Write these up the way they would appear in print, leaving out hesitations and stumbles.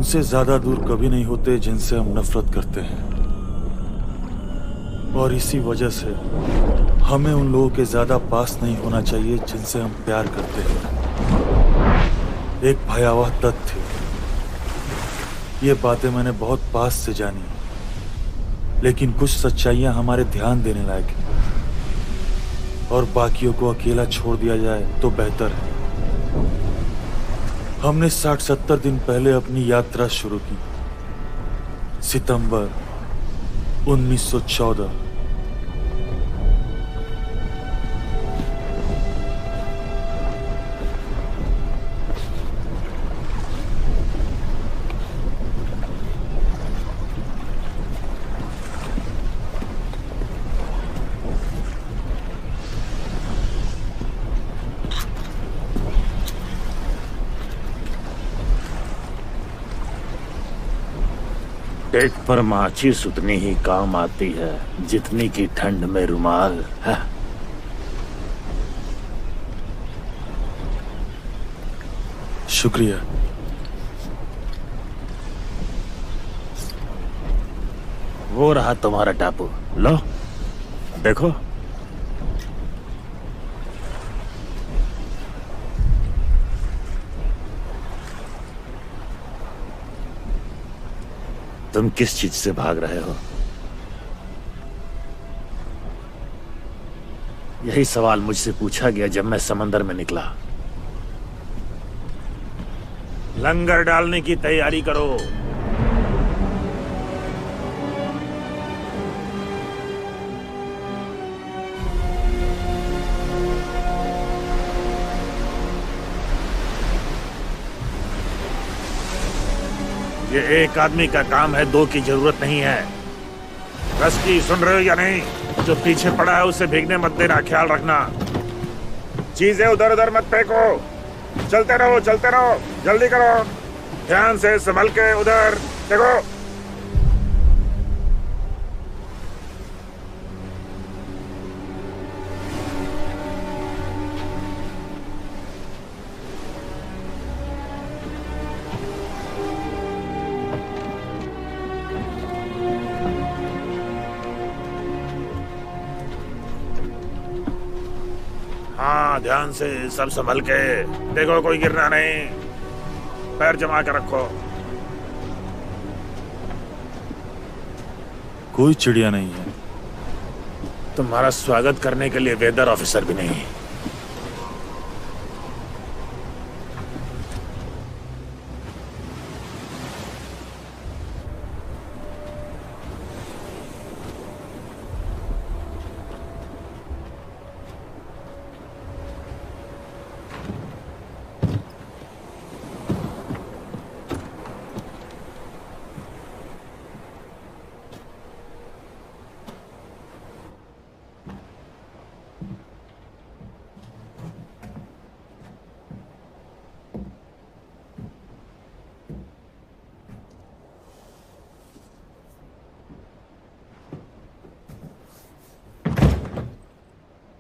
उनसे ज्यादा दूर कभी नहीं होते जिनसे हम नफरत करते हैं, और इसी वजह से हमें उन लोगों के ज्यादा पास नहीं होना चाहिए जिनसे हम प्यार करते हैं। एक भयावह तथ्य, ये बातें मैंने बहुत पास से जानी, लेकिन कुछ सच्चाइयां हमारे ध्यान देने लायक हैं, और बाकियों को अकेला छोड़ दिया जाए तो बेहतर है। हमने 60-70 दिन पहले अपनी यात्रा शुरू की। सितंबर 1914। पेट पर माचिस उतनी ही काम आती है जितनी की ठंड में रुमाल है। शुक्रिया। वो रहा तुम्हारा टापू, लो देखो। तुम किस चीज से भाग रहे हो? यही सवाल मुझसे पूछा गया जब मैं समंदर में निकला। लंगर डालने की तैयारी करो। ये एक आदमी का काम है, दो की जरूरत नहीं है। रस्की, सुन रहे हो या नहीं? जो पीछे पड़ा है उसे भीगने मत देना, ख्याल रखना। चीजें उधर उधर मत फेंको। चलते रहो, जल्दी करो। ध्यान से संभल के, उधर देखो। हाँ, ध्यान से, सब संभल के देखो, कोई गिरना नहीं। पैर जमा कर रखो। कोई चिड़िया नहीं है। तुम्हारा स्वागत करने के लिए वेदर ऑफिसर भी नहीं।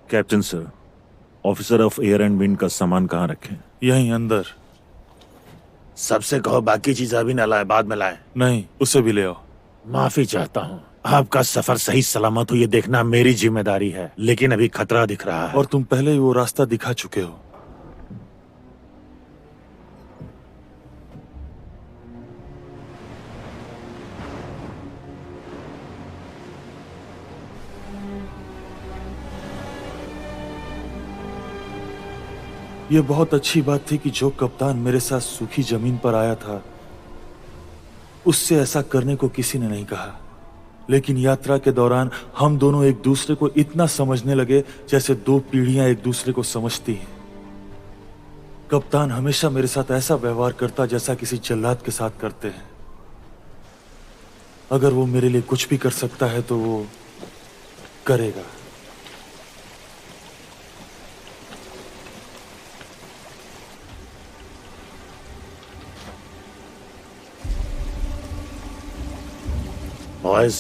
Captain sir, officer of air and wind का सामान कहाँ रखें? यहीं अंदर। सबसे कहो बाकी चीज अभी न लाए, बाद में लाए। नहीं, उसे भी ले आओ। माफी चाहता हूँ। आपका सफर सही सलामत हो ये देखना मेरी जिम्मेदारी है, लेकिन अभी खतरा दिख रहा है। और तुम पहले ही वो रास्ता दिखा चुके हो। ये बहुत अच्छी बात थी कि जो कप्तान मेरे साथ सूखी जमीन पर आया था उससे ऐसा करने को किसी ने नहीं कहा, लेकिन यात्रा के दौरान हम दोनों एक दूसरे को इतना समझने लगे जैसे दो पीढ़ियां एक दूसरे को समझती हैं। कप्तान हमेशा मेरे साथ ऐसा व्यवहार करता जैसा किसी जल्लाद के साथ करते हैं। अगर वो मेरे लिए कुछ भी कर सकता है तो वो करेगा। बॉयज,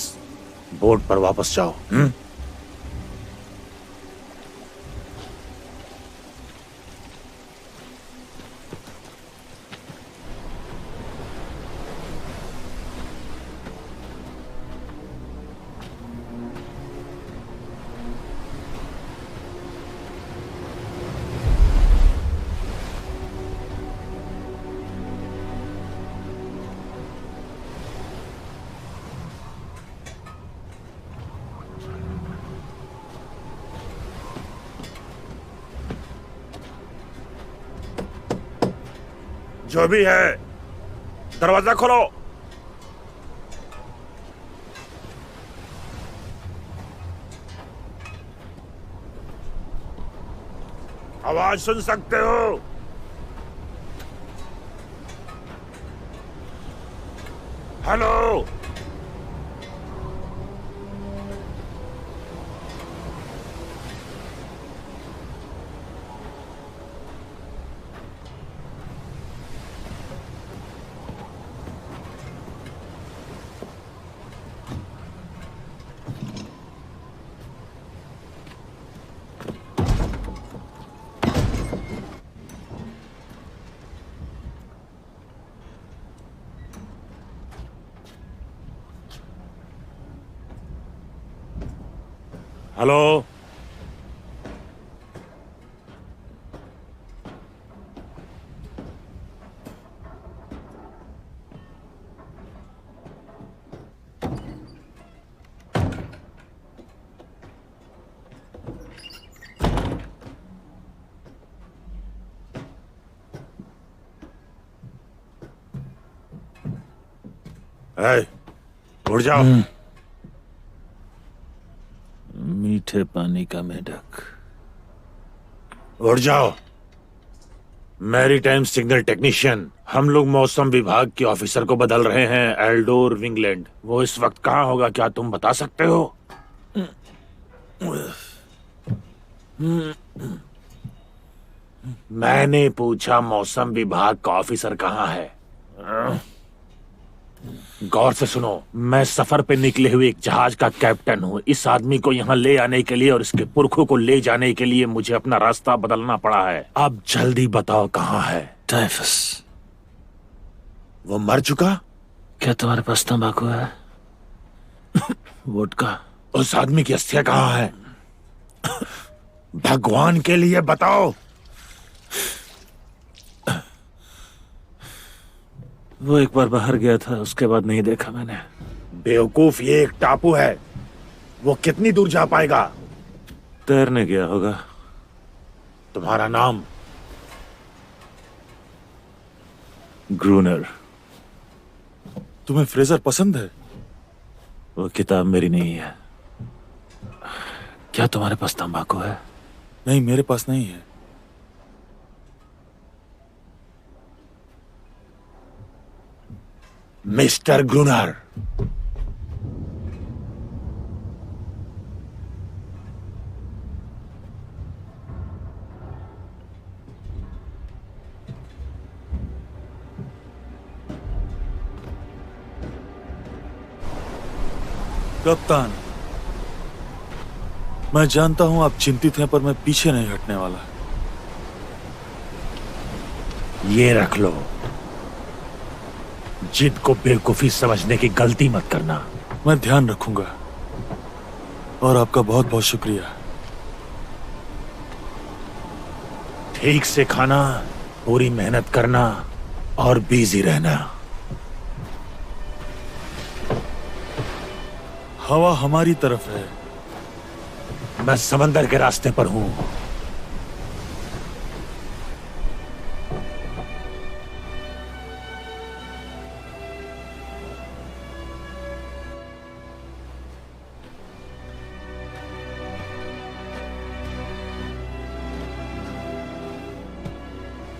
बोट पर वापस जाओ। जो भी है, दरवाजा खोलो। आवाज सुन सकते हो? हेलो? हेलो? उठ जाओ। मीठे पानी का मेढक। उठ जाओ। मैरीटाइम सिग्नल टेक्नीशियन, हम लोग मौसम विभाग के ऑफिसर को बदल रहे हैं, एल्डोर विंगलैंड। वो इस वक्त कहाँ होगा, क्या तुम बता सकते हो? मैंने पूछा मौसम विभाग का ऑफिसर कहाँ है। गौर से सुनो, मैं सफर पे निकले हुए एक जहाज का कैप्टन हूँ। इस आदमी को यहाँ ले आने के लिए और इसके पुरखों को ले जाने के लिए मुझे अपना रास्ता बदलना पड़ा है। अब जल्दी बताओ कहाँ है? टाइफस। वो मर चुका? क्या तुम्हारे पास तंबाकू है? वोडका? उस आदमी की अस्थियां कहाँ है? भगवान के लिए बताओ। वो एक बार बाहर गया था, उसके बाद नहीं देखा मैंने। बेवकूफ, ये एक टापू है। वो कितनी दूर जा पाएगा? तैरने गया होगा। तुम्हारा नाम? ग्रूनर। तुम्हें फ्रेजर पसंद है? वो किताब मेरी नहीं है। क्या तुम्हारे पास तंबाकू है? नहीं, मेरे पास नहीं है। मिस्टर ग्रूनर, कप्तान, मैं जानता हूं आप चिंतित हैं, पर मैं पीछे नहीं हटने वाला। ये रख लो। जिद को बेवकूफी समझने की गलती मत करना। मैं ध्यान रखूंगा और आपका बहुत बहुत शुक्रिया। ठीक से खाना, पूरी मेहनत करना और बिजी रहना। हवा हमारी तरफ है। मैं समंदर के रास्ते पर हूं।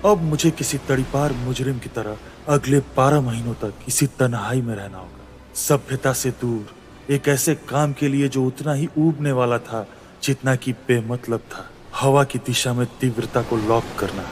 अब मुझे किसी तड़ीपार मुजरिम की तरह अगले 12 महीनों तक इसी तन्हाई में रहना होगा, सभ्यता से दूर, एक ऐसे काम के लिए जो उतना ही ऊबने वाला था जितना कि बेमतलब था। हवा की दिशा में तीव्रता को लॉक करना।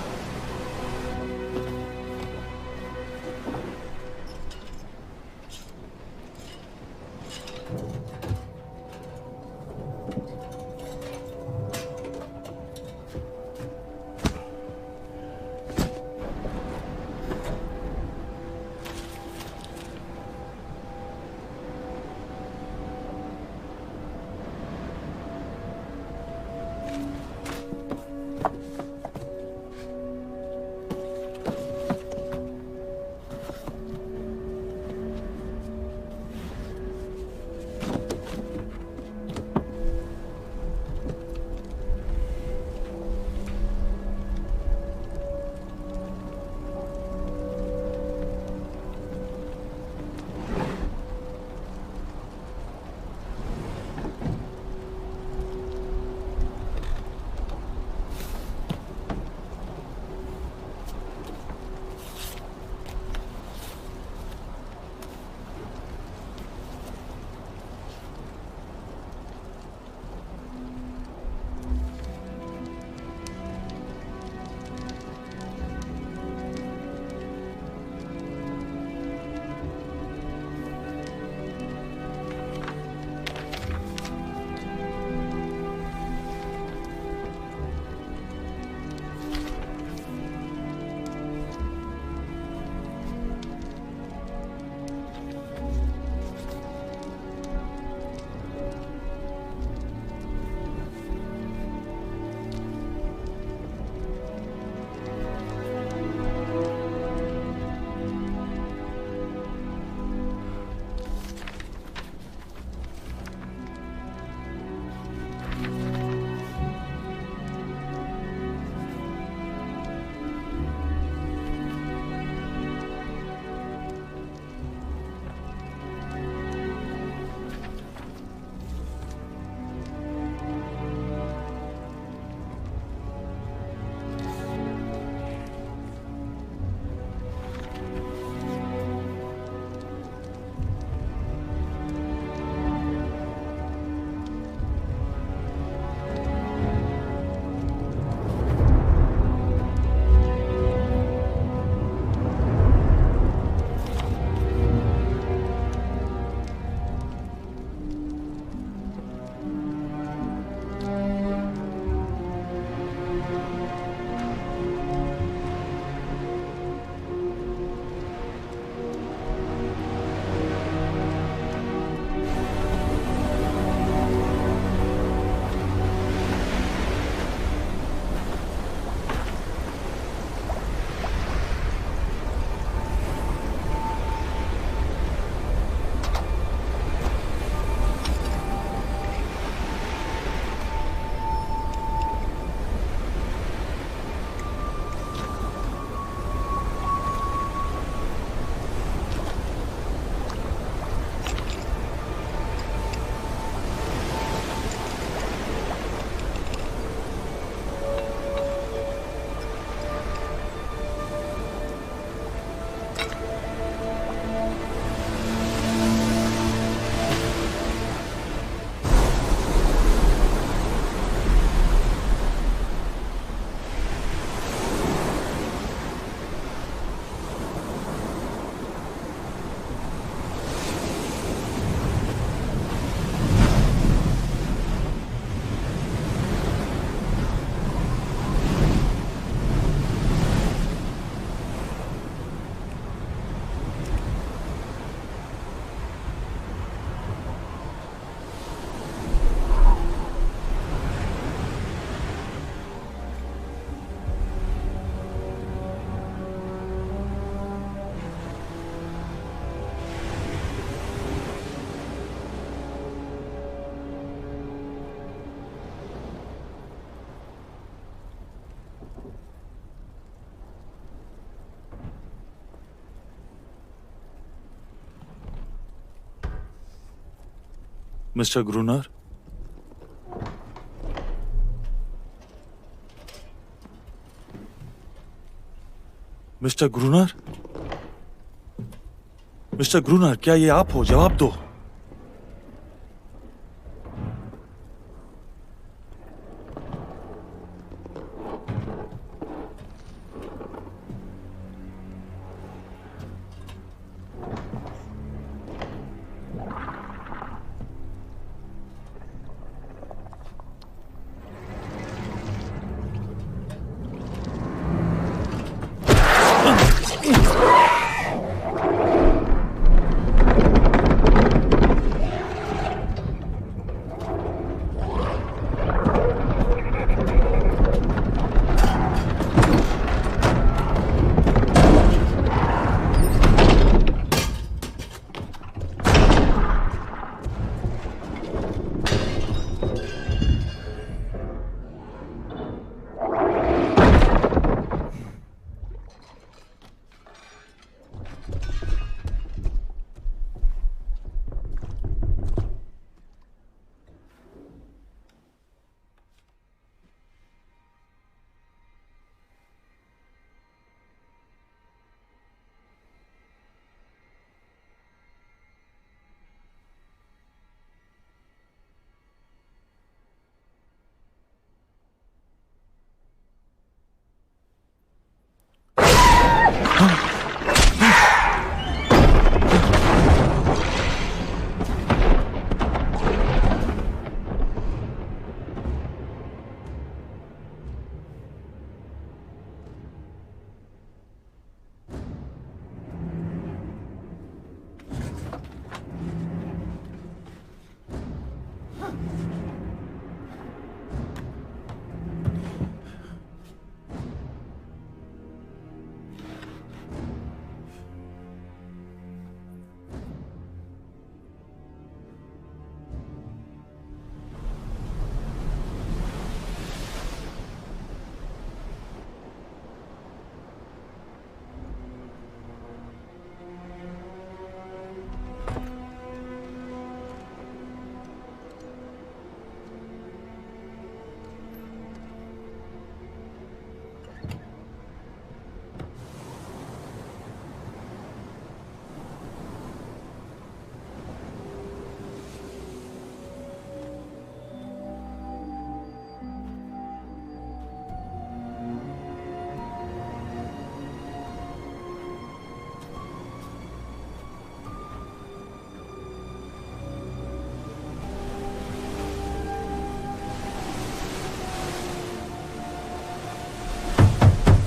मिस्टर ग्रूनर, मिस्टर ग्रूनर, मिस्टर ग्रूनर, क्या ये आप हो? जवाब दो।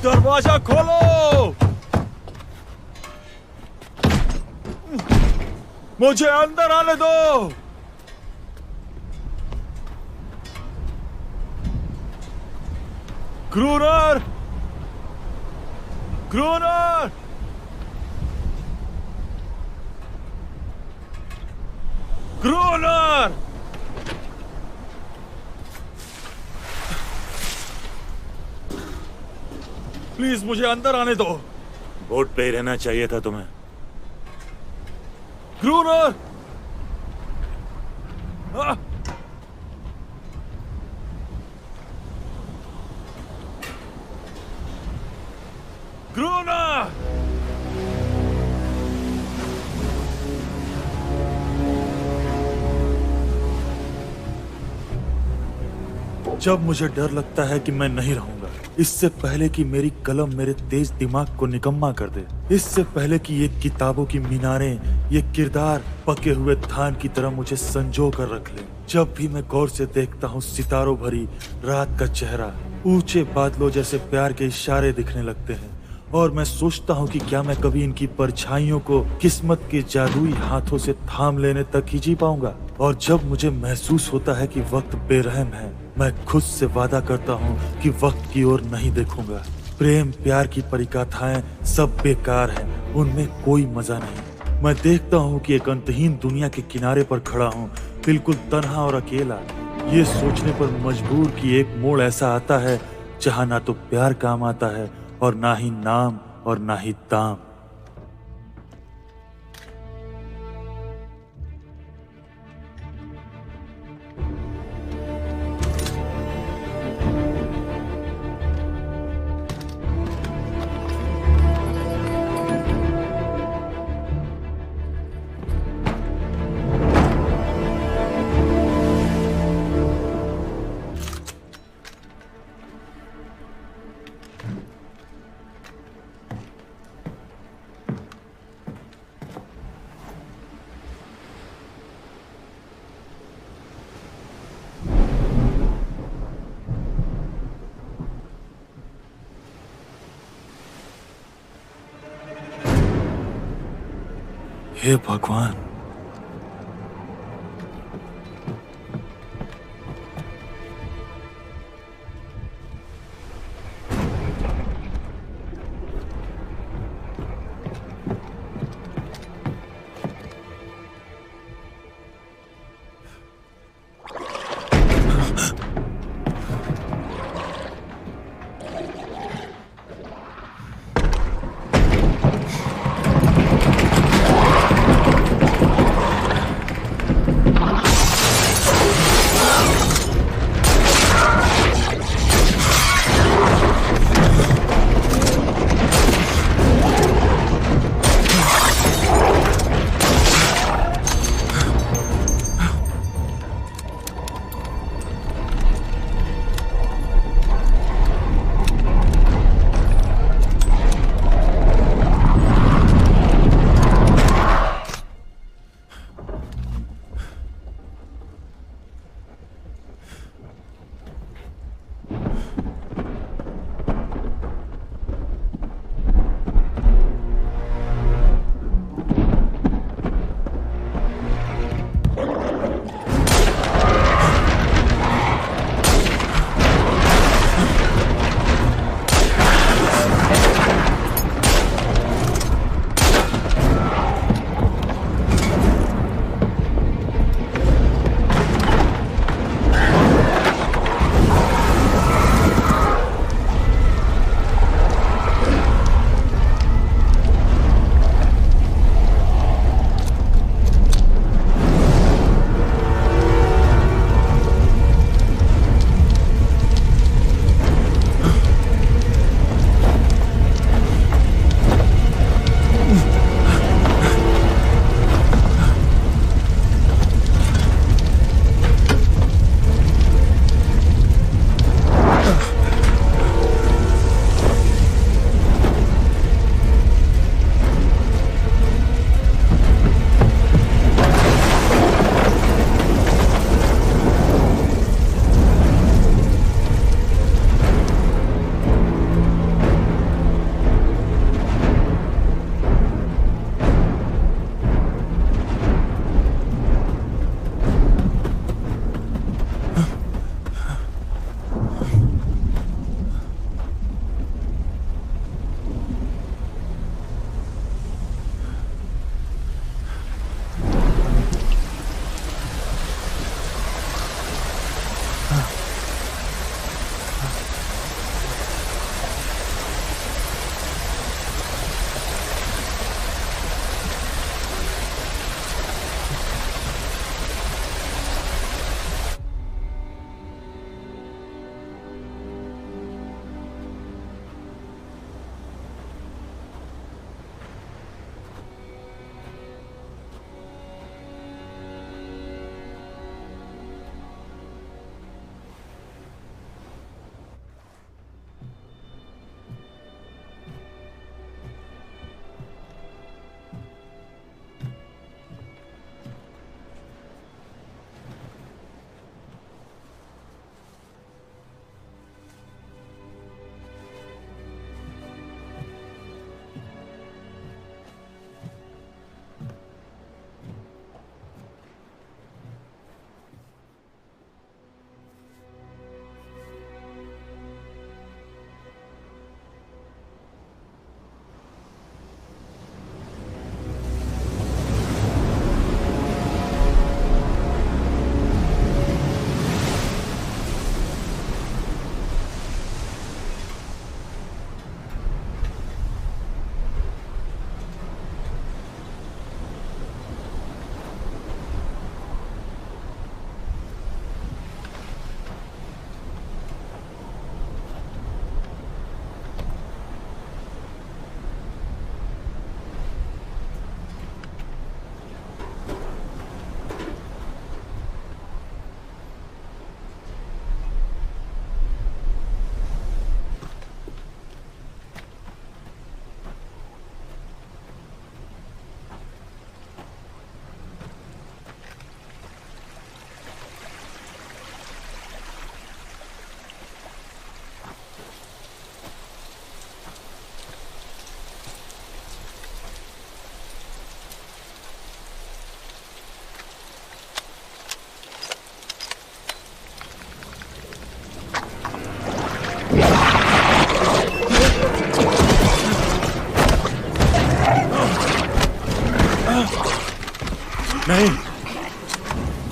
दरवाजा खोलो! मुझे अंदर आने दो! ग्रूनर! ग्रूनर! ग्रूनर! प्लीज मुझे अंदर आने दो। बोट पे ही रहना चाहिए था तुम्हें। ग्रूनर! ग्रूनर! जब मुझे डर लगता है कि मैं नहीं रहूंगा, इससे पहले कि मेरी कलम मेरे तेज दिमाग को निकम्मा कर दे, इससे पहले कि ये किताबों की मीनारें, ये किरदार पके हुए धान की तरह मुझे संजो कर रख ले, जब भी मैं गौर से देखता हूँ सितारों भरी रात का चेहरा, ऊंचे बादलों जैसे प्यार के इशारे दिखने लगते हैं, और मैं सोचता हूँ कि क्या मैं कभी इनकी परछाइयों को किस्मत के जादुई हाथों से थाम लेने तक ही जी पाऊंगा। और जब मुझे महसूस होता है कि वक्त बेरहम है, मैं खुद से वादा करता हूँ कि वक्त की ओर नहीं देखूंगा। प्रेम प्यार की परिकथाएं सब बेकार हैं, उनमें कोई मजा नहीं। मैं देखता हूँ कि एक अंतहीन दुनिया के किनारे पर खड़ा हूँ, बिल्कुल तन्हा और अकेला, ये सोचने पर मजबूर कि एक मोड़ ऐसा आता है जहाँ ना तो प्यार काम आता है और ना ही नाम और ना ही दाम। हे भगवान।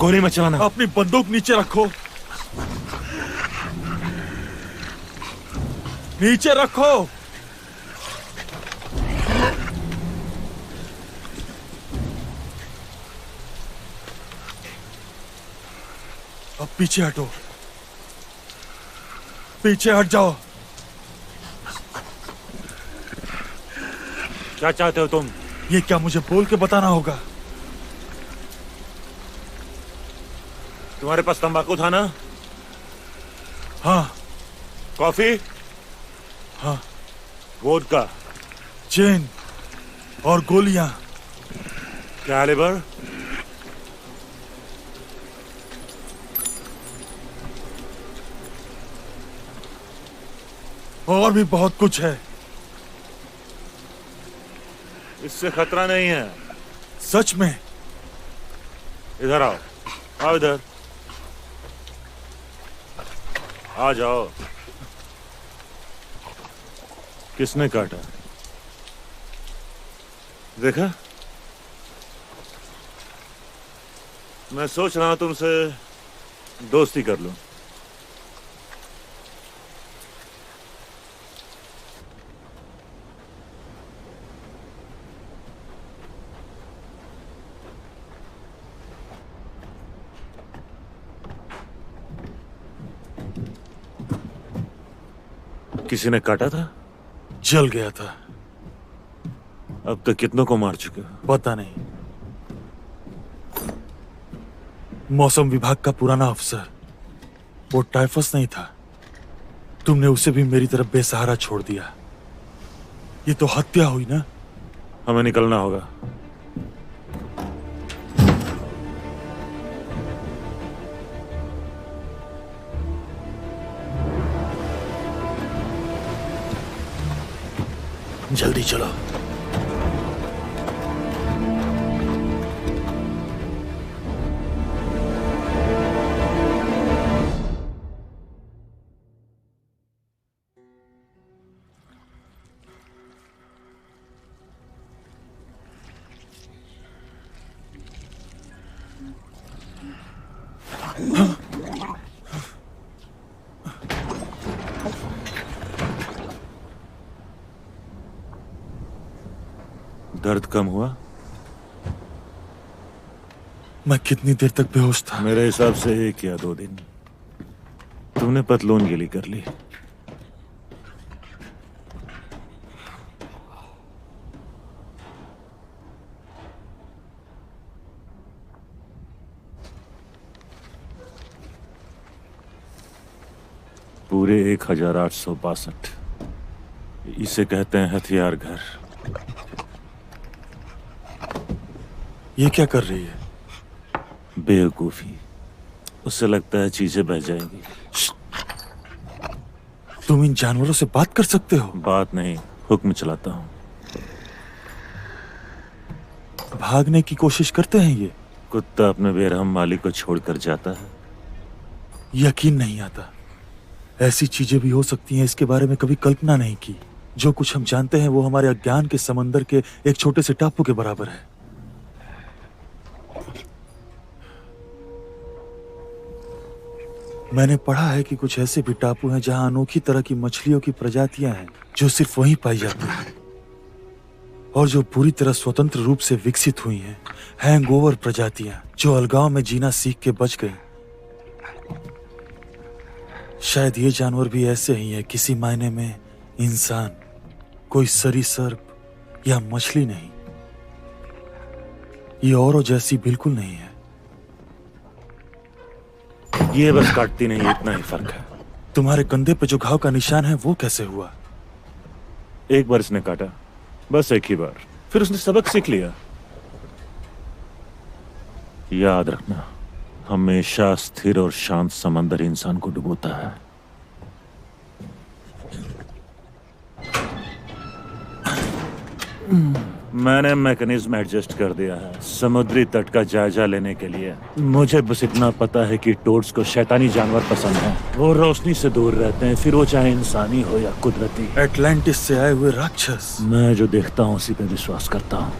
गोली मत चलाना। अपनी बंदूक नीचे रखो, नीचे रखो। अब पीछे हटो, पीछे हट जाओ। क्या चाहते हो तुम? ये क्या मुझे बोल के बताना होगा? तुम्हारे पास तंबाकू था ना? हाँ। कॉफी? हाँ। वोडका? चेन और गोलियां। कैलिबर? और भी बहुत कुछ है। इससे खतरा नहीं है। सच में? इधर आओ, आओ इधर, आ जाओ। किसने काटा? देखा? मैं सोच रहा हूं तुमसे दोस्ती कर लूं। किसी ने काटा था? जल गया था। अब तक कितनों को मार चुके हो? पता नहीं। मौसम विभाग का पुराना अफसर, वो टाइफस नहीं था। तुमने उसे भी मेरी तरफ बेसहारा छोड़ दिया। ये तो हत्या हुई ना? हमें निकलना होगा। जल्दी चलो। दर्द कम हुआ? मैं कितनी देर तक बेहोश था? मेरे हिसाब से 1 या 2 दिन। तुमने पतलून गिली कर ली। पूरे 1862। इसे कहते हैं हथियार घर। ये क्या कर रही है? बेवकूफी। उससे लगता है चीजें बह जाएंगी। तुम इन जानवरों से बात कर सकते हो? बात नहीं, हुक्म चलाता हूं। भागने की कोशिश करते हैं ये? कुत्ता अपने बेरहम मालिक को छोड़कर जाता है। यकीन नहीं आता। ऐसी चीजें भी हो सकती हैं, इसके बारे में कभी कल्पना नहीं की। जो कुछ हम जानते हैं वो हमारे अज्ञान के समंदर के एक छोटे से टापू के बराबर है। मैंने पढ़ा है कि कुछ ऐसे भी टापू हैं जहां अनोखी तरह की मछलियों की प्रजातियां हैं जो सिर्फ वहीं पाई जाती हैं और जो पूरी तरह स्वतंत्र रूप से विकसित हुई हैं। हैंगओवर प्रजातियां जो अलगाव में जीना सीख के बच गई। शायद ये जानवर भी ऐसे ही है, किसी मायने में इंसान, कोई सरीसृप या मछली नहीं। ये औरों जैसी बिल्कुल नहीं है। ये बस काटती नहीं, इतना ही फर्क है। तुम्हारे कंधे पे जो घाव का निशान है वो कैसे हुआ? एक बार इसने काटा, बस एक ही बार। फिर उसने सबक सीख लिया। याद रखना, हमेशा स्थिर और शांत समंदर इंसान को डुबोता है। मैंने मैकेनिज्म एडजस्ट कर दिया है समुद्री तट का जायजा लेने के लिए। मुझे बस इतना पता है कि टोड्स को शैतानी जानवर पसंद है। वो रोशनी से दूर रहते हैं, फिर वो चाहे इंसानी हो या कुदरती। एटलांटिस से आए हुए राक्षस। मैं जो देखता हूँ उसी पे विश्वास करता हूँ।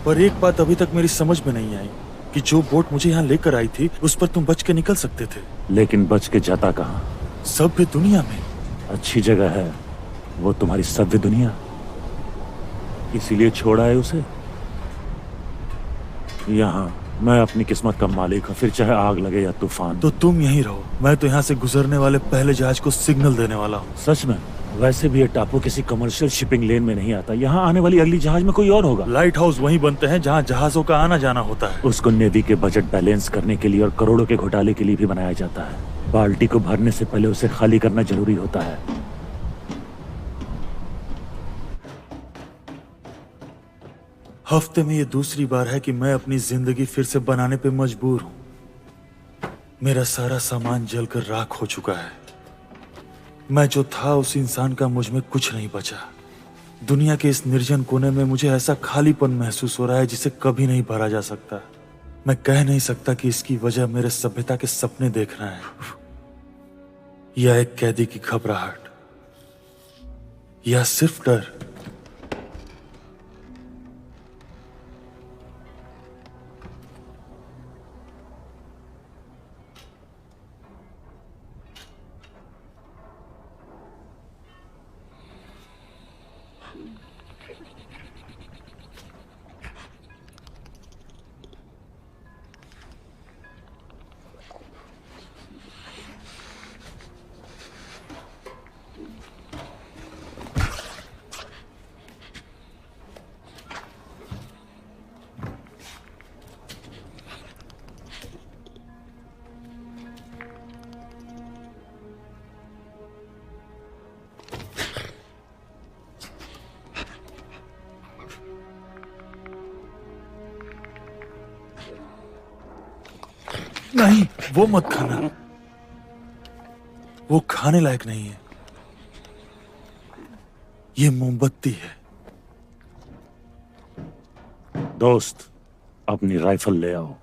पर एक बात अभी तक मेरी समझ में नहीं आई कि जो बोट मुझे यहाँ लेकर आई थी उस पर तुम बच के निकल सकते थे। लेकिन बच के जाता कहाँ? सभ्य दुनिया में। अच्छी जगह है वो तुम्हारी सभ्य दुनिया, इसीलिए छोड़ा है उसे। यहाँ मैं अपनी किस्मत का मालिक हूँ, फिर चाहे आग लगे या तूफान। तो तुम यहीं रहो, मैं तो यहाँ से गुजरने वाले पहले जहाज को सिग्नल देने वाला हूँ। सच में? वैसे भी ये टापू किसी कमर्शियल शिपिंग लेन में नहीं आता, यहाँ आने वाली अगली जहाज में कोई और होगा। लाइट हाउस वहीं बनते हैं जहाँ जहाजों का आना जाना होता है। उसको नेवी के बजट बैलेंस करने के लिए और करोड़ों के घोटाले के लिए भी बनाया जाता है। बाल्टी को भरने से पहले उसे खाली करना जरूरी होता है। हफ्ते में ये दूसरी बार है कि मैं अपनी जिंदगी फिर से बनाने पे मजबूर हूं। मेरा सारा सामान जलकर राख हो चुका है। मैं जो था उस इंसान का मुझ में कुछ नहीं बचा। दुनिया के इस निर्जन कोने में मुझे ऐसा खालीपन महसूस हो रहा है जिसे कभी नहीं भरा जा सकता। मैं कह नहीं सकता कि इसकी वजह मेरे सभ्यता के सपने देखना है या एक कैदी की घबराहट या सिर्फ डर। नहीं, वो मत खाना, वो खाने लायक नहीं है। ये मोमबत्ती है। दोस्त, अपनी राइफल ले आओ।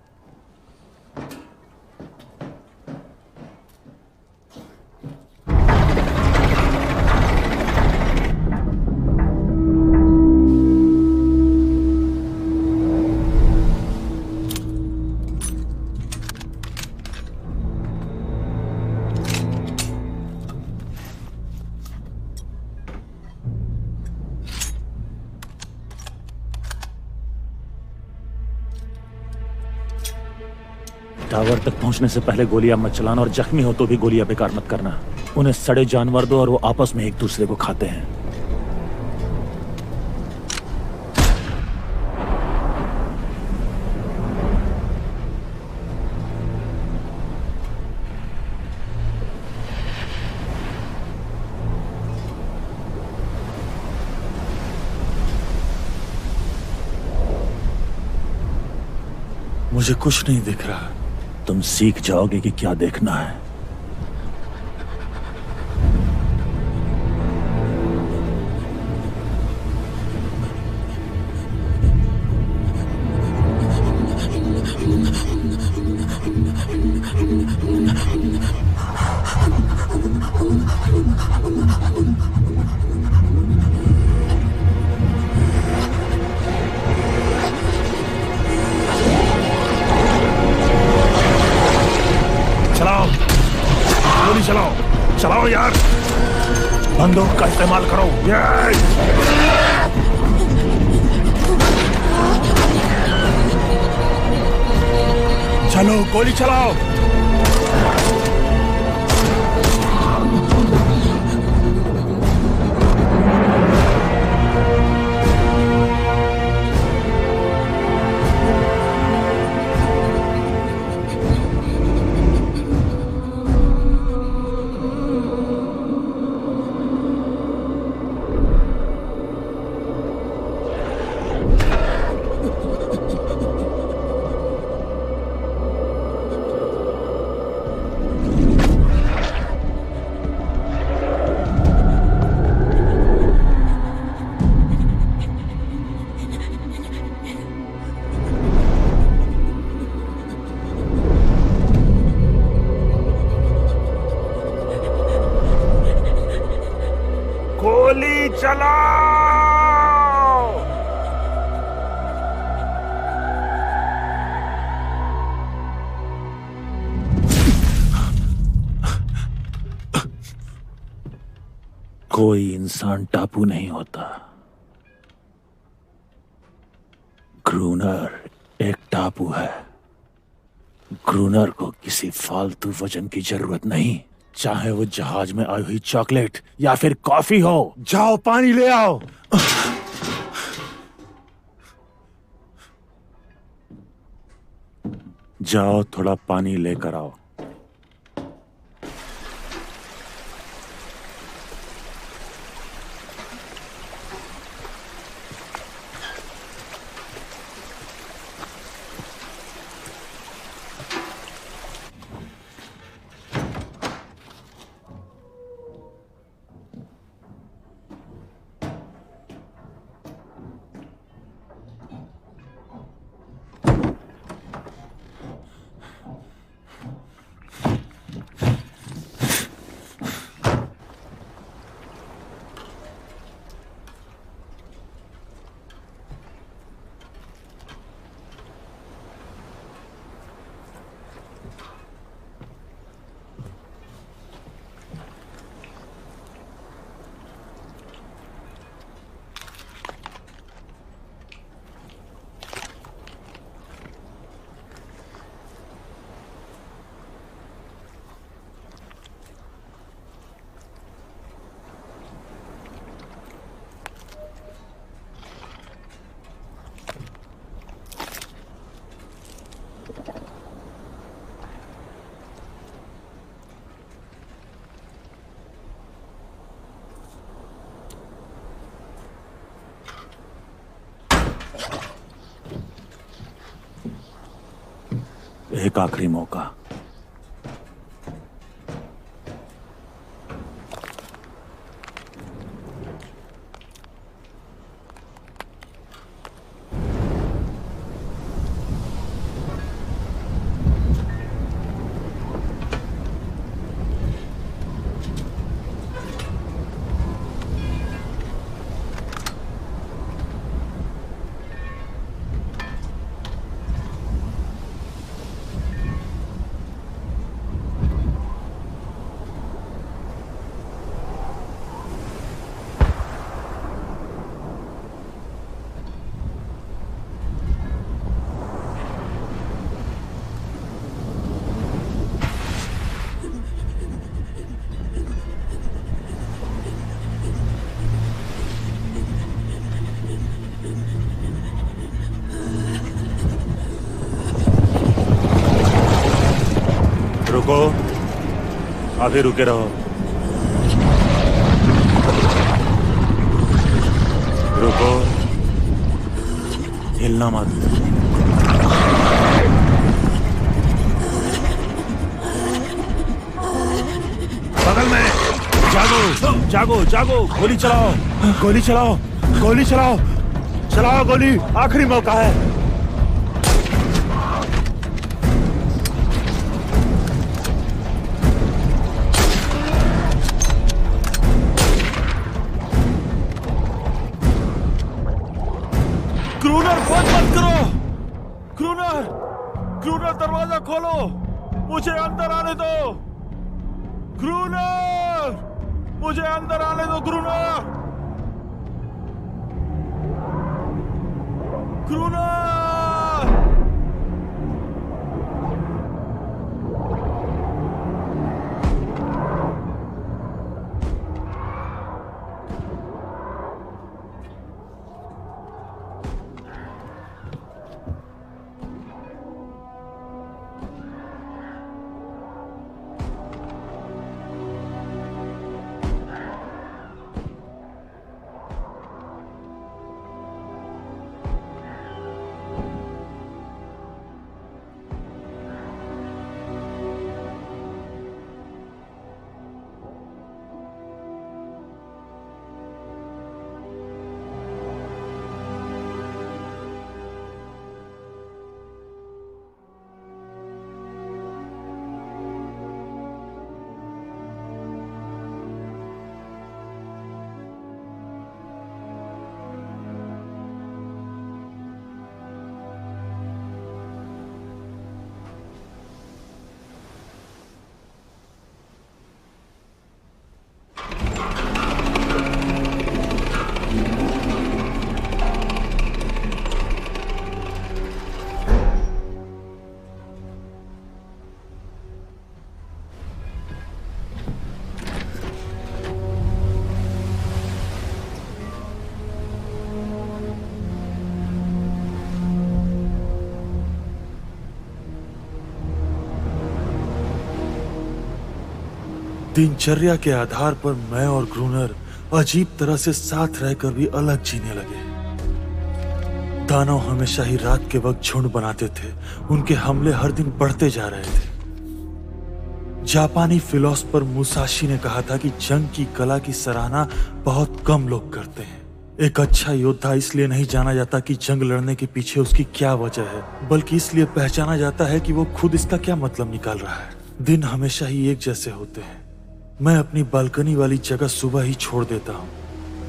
टावर तक पहुंचने से पहले गोलियां मत चलाना और जख्मी हो तो भी गोलियां बेकार मत करना। उन्हें सड़े जानवर दो और वो आपस में एक दूसरे को खाते हैं। मुझे कुछ नहीं दिख रहा। तुम सीख जाओगे कि क्या देखना है। चलाओ चलाओ यार, बंदूक का इस्तेमाल करो। चलो गोली चलाओ। गोली चलाओ। कोई इंसान टापू नहीं होता। ग्रूनर एक टापू है। ग्रूनर को किसी फालतू वजन की जरूरत नहीं, चाहे वो जहाज में आई हुई चॉकलेट या फिर कॉफी हो। जाओ पानी ले आओ। जाओ थोड़ा पानी लेकर आओ। एक आखिरी मौका। रुको, आगे रुके रहो। रुको, हिलना मत। बगल में जागो, जागो, जागो। गोली चलाओ, गोली चलाओ, गोली चलाओ, चलाओ गोली। आखिरी मौका है। क्रूनर बंद मत करो। क्रूनर, क्रूनर दरवाजा खोलो, मुझे अंदर आने दो। क्रूनर, मुझे अंदर आने दो। क्रूनर, क्रूनर। दिनचर्या के आधार पर मैं और ग्रूनर अजीब तरह से साथ रहकर भी अलग जीने लगे। दानव हमेशा ही रात के वक्त झुंड बनाते थे। उनके हमले हर दिन बढ़ते जा रहे थे। जापानी फिलोसोफर मुसाशी ने कहा था कि जंग की कला की सराहना बहुत कम लोग करते हैं। एक अच्छा योद्धा इसलिए नहीं जाना जाता कि जंग लड़ने के पीछे उसकी क्या वजह है, बल्कि इसलिए पहचाना जाता है कि वो खुद इसका क्या मतलब निकाल रहा है। दिन हमेशा ही एक जैसे होते हैं। मैं अपनी बालकनी वाली जगह सुबह ही छोड़ देता हूँ।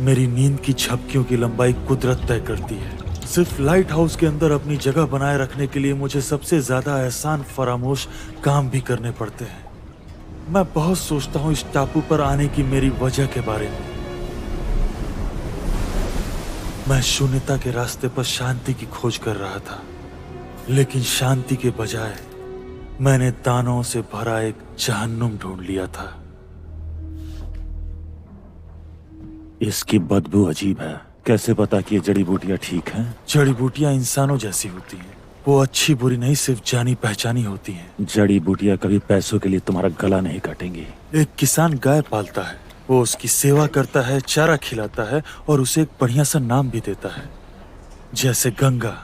मेरी नींद की झपकियों की लंबाई कुदरत तय करती है। सिर्फ लाइट हाउस के अंदर अपनी जगह बनाए रखने के लिए मुझे सबसे ज्यादा एहसान फरामोश काम भी करने पड़ते हैं। मैं बहुत सोचता हूँ इस टापू पर आने की मेरी वजह के बारे में। मैं शून्यता के रास्ते पर शांति की खोज कर रहा था, लेकिन शांति के बजाय मैंने दानों से भरा एक जहन्नुम ढूंढ लिया था। इसकी बदबू अजीब है। कैसे पता कि ये जड़ी बूटियां ठीक हैं? जड़ी बूटियां इंसानों जैसी होती हैं। वो अच्छी बुरी नहीं, सिर्फ जानी पहचानी होती हैं। जड़ी बूटियां कभी पैसों के लिए तुम्हारा गला नहीं काटेंगी। एक किसान गाय पालता है, वो उसकी सेवा करता है, चारा खिलाता है और उसे एक बढ़िया सा नाम भी देता है, जैसे गंगा।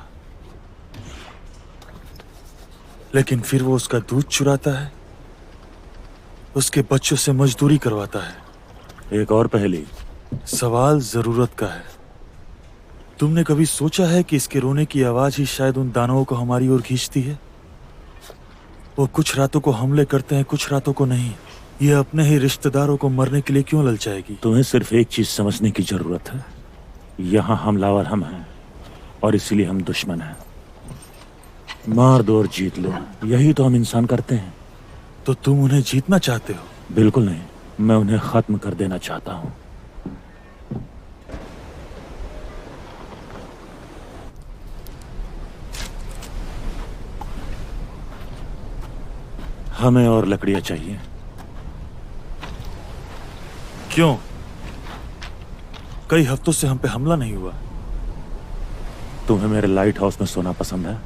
लेकिन फिर वो उसका दूध चुराता है, उसके बच्चों से मजदूरी करवाता है। एक और पहेली। सवाल जरूरत का है। तुमने कभी सोचा है कि इसके रोने की आवाज ही शायद उन दानवों को हमारी ओर खींचती है? वो कुछ रातों को हमले करते हैं, कुछ रातों को नहीं। ये अपने ही रिश्तेदारों को मरने के लिए क्यों ललचाएगी? तुम्हें सिर्फ एक चीज समझने की जरूरत है। यहाँ हमलावर हम हैं और इसीलिए हम दुश्मन हैं। मार दो और जीत लो, यही तो हम इंसान करते हैं। तो तुम उन्हें जीतना चाहते हो? बिल्कुल नहीं, मैं उन्हें खत्म कर देना चाहता हूँ। हमें और लकड़ियां चाहिए। क्यों? कई हफ्तों से हम पे हमला नहीं हुआ। तुम्हें मेरे लाइट हाउस में सोना पसंद है?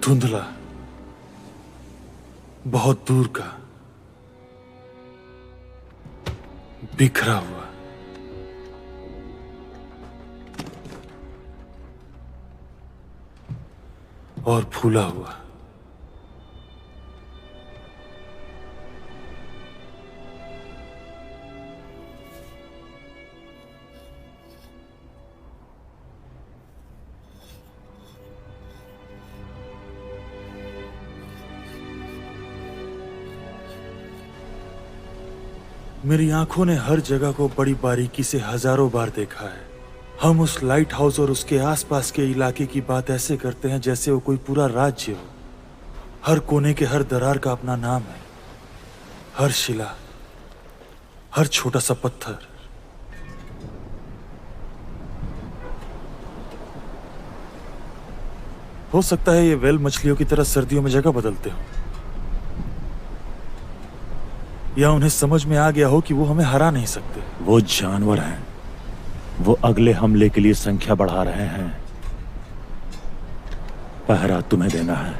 धुंधला, बहुत दूर का, बिखरा हुआ। और फूला हुआ। मेरी आंखों ने हर जगह को बड़ी बारीकी से हजारों बार देखा है। हम उस लाइट हाउस और उसके आसपास के इलाके की बात ऐसे करते हैं जैसे वो कोई पूरा राज्य हो। हर कोने के हर दरार का अपना नाम है, हर शिला, हर छोटा सा पत्थर। हो सकता है ये वेल मछलियों की तरह सर्दियों में जगह बदलते हो, या उन्हें समझ में आ गया हो कि वो हमें हरा नहीं सकते। वो जानवर हैं, वो अगले हमले के लिए संख्या बढ़ा रहे हैं। पहरा तुम्हें देना है।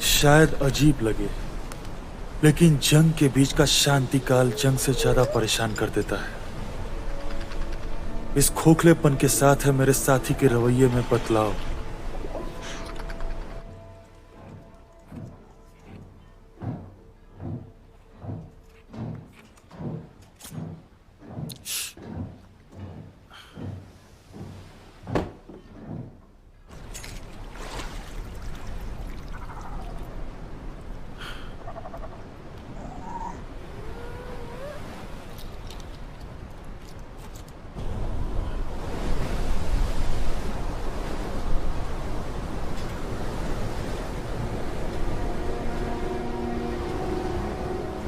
शायद अजीब लगे, लेकिन जंग के बीच का शांति काल जंग से ज्यादा परेशान कर देता है। इस खोखलेपन के साथ है मेरे साथी के रवैये में बदलाव।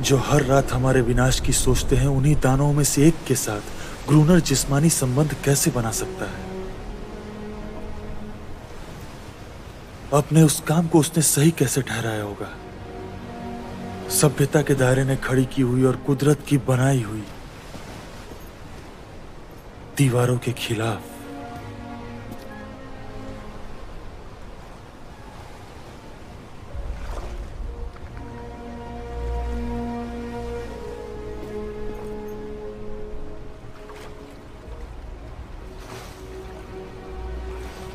जो हर रात हमारे विनाश की सोचते हैं, उन्हीं दानवों में से एक के साथ ग्रूनर जिस्मानी संबंध कैसे बना सकता है? अपने उस काम को उसने सही कैसे ठहराया होगा? सभ्यता के दायरे ने खड़ी की हुई और कुदरत की बनाई हुई दीवारों के खिलाफ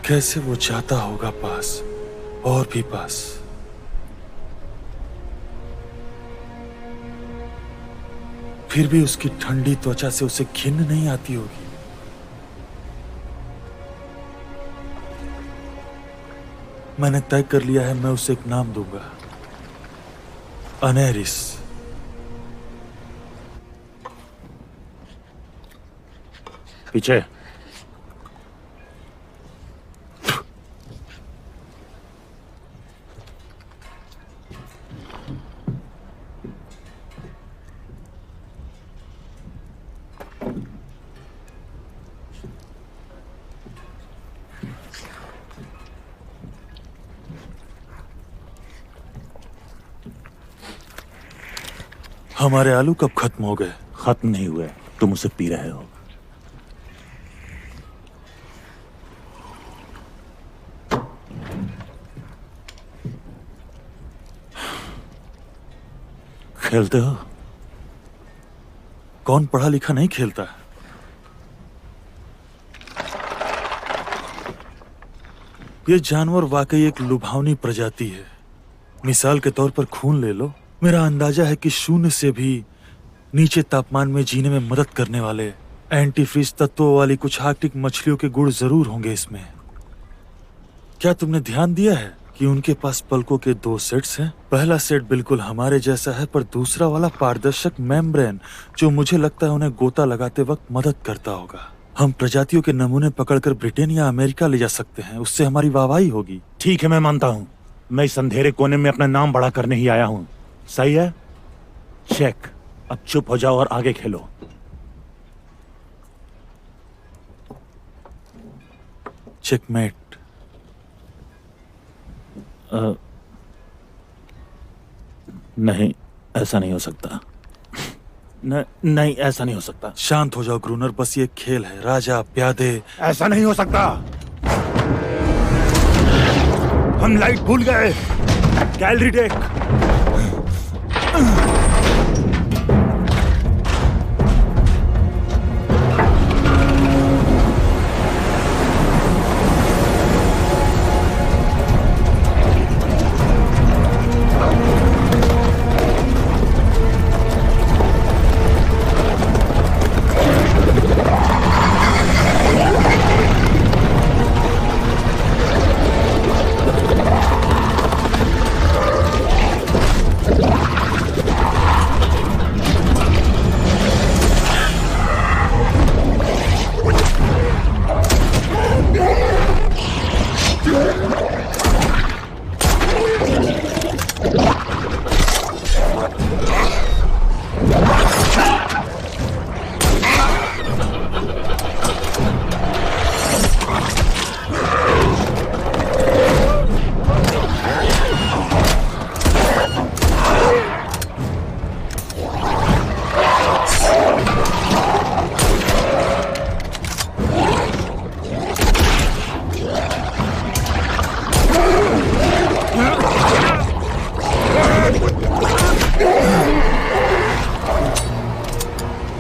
कैसे वो जाता होगा पास और भी पास। फिर भी उसकी ठंडी त्वचा से उसे घिन नहीं आती होगी। मैंने तय कर लिया है, मैं उसे एक नाम दूंगा, अनेरिस। पीछे। हमारे आलू कब खत्म हो गए? खत्म नहीं हुए, तुम उसे पी रहे हो। खेलते हो? कौन पढ़ा लिखा नहीं खेलता? ये जानवर वाकई एक लुभावनी प्रजाति है। मिसाल के तौर पर खून ले लो। मेरा अंदाजा है कि शून्य से भी नीचे तापमान में जीने में मदद करने वाले एंटीफ्रीज तत्वों वाली कुछ आर्कटिक मछलियों के गुण जरूर होंगे इसमें। क्या तुमने ध्यान दिया है कि उनके पास पलकों के 2 सेट्स हैं? पहला सेट बिल्कुल हमारे जैसा है, पर दूसरा वाला पारदर्शक मेम्ब्रेन, जो मुझे लगता है उन्हें गोता लगाते वक्त मदद करता होगा। हम प्रजातियों के नमूने पकड़कर ब्रिटेन या अमेरिका ले जा सकते हैं, उससे हमारी वाहवाही होगी। ठीक है, मैं मानता हूं। मैं इस अंधेरे कोने में अपना नाम बड़ा करने ही आया हूं। सही है? चेक। अब चुप हो जाओ और आगे खेलो। चेकमेट। नहीं, ऐसा नहीं हो सकता। नहीं, ऐसा नहीं हो सकता। शांत हो जाओ ग्रूनर, बस ये खेल है। राजा प्यादे। ऐसा नहीं हो सकता। हम लाइट भूल गए। Gallery deck.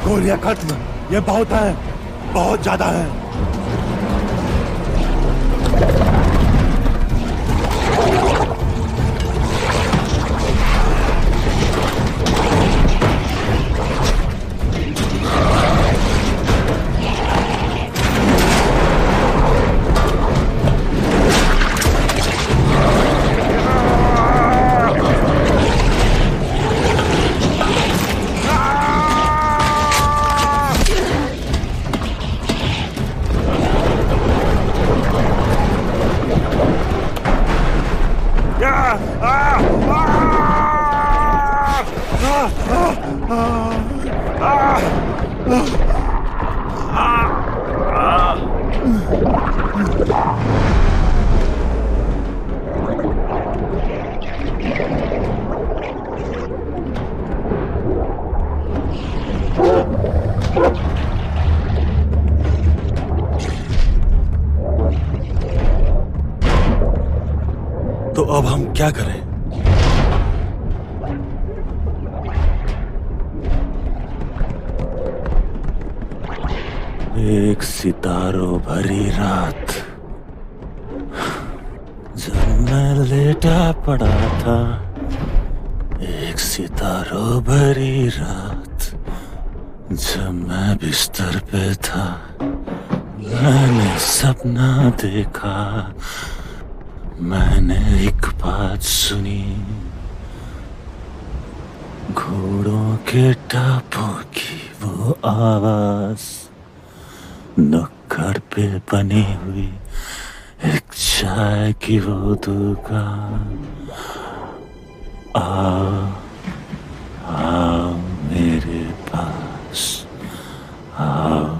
गोलियां खत्म। ये बहुत है, बहुत ज्यादा है। क्या करें? एक सितारों भरी रात, जब मैं लेटा पड़ा था, एक सितारों भरी रात, जब मैं बिस्तर पे था, मैंने सपना देखा, मैंने एक बात सुनी, घोड़ों के टापों की वो आवाज, नुक्कड़ पे बनी हुई एक चाय की वो दुकान। आओ आओ मेरे पास आओ।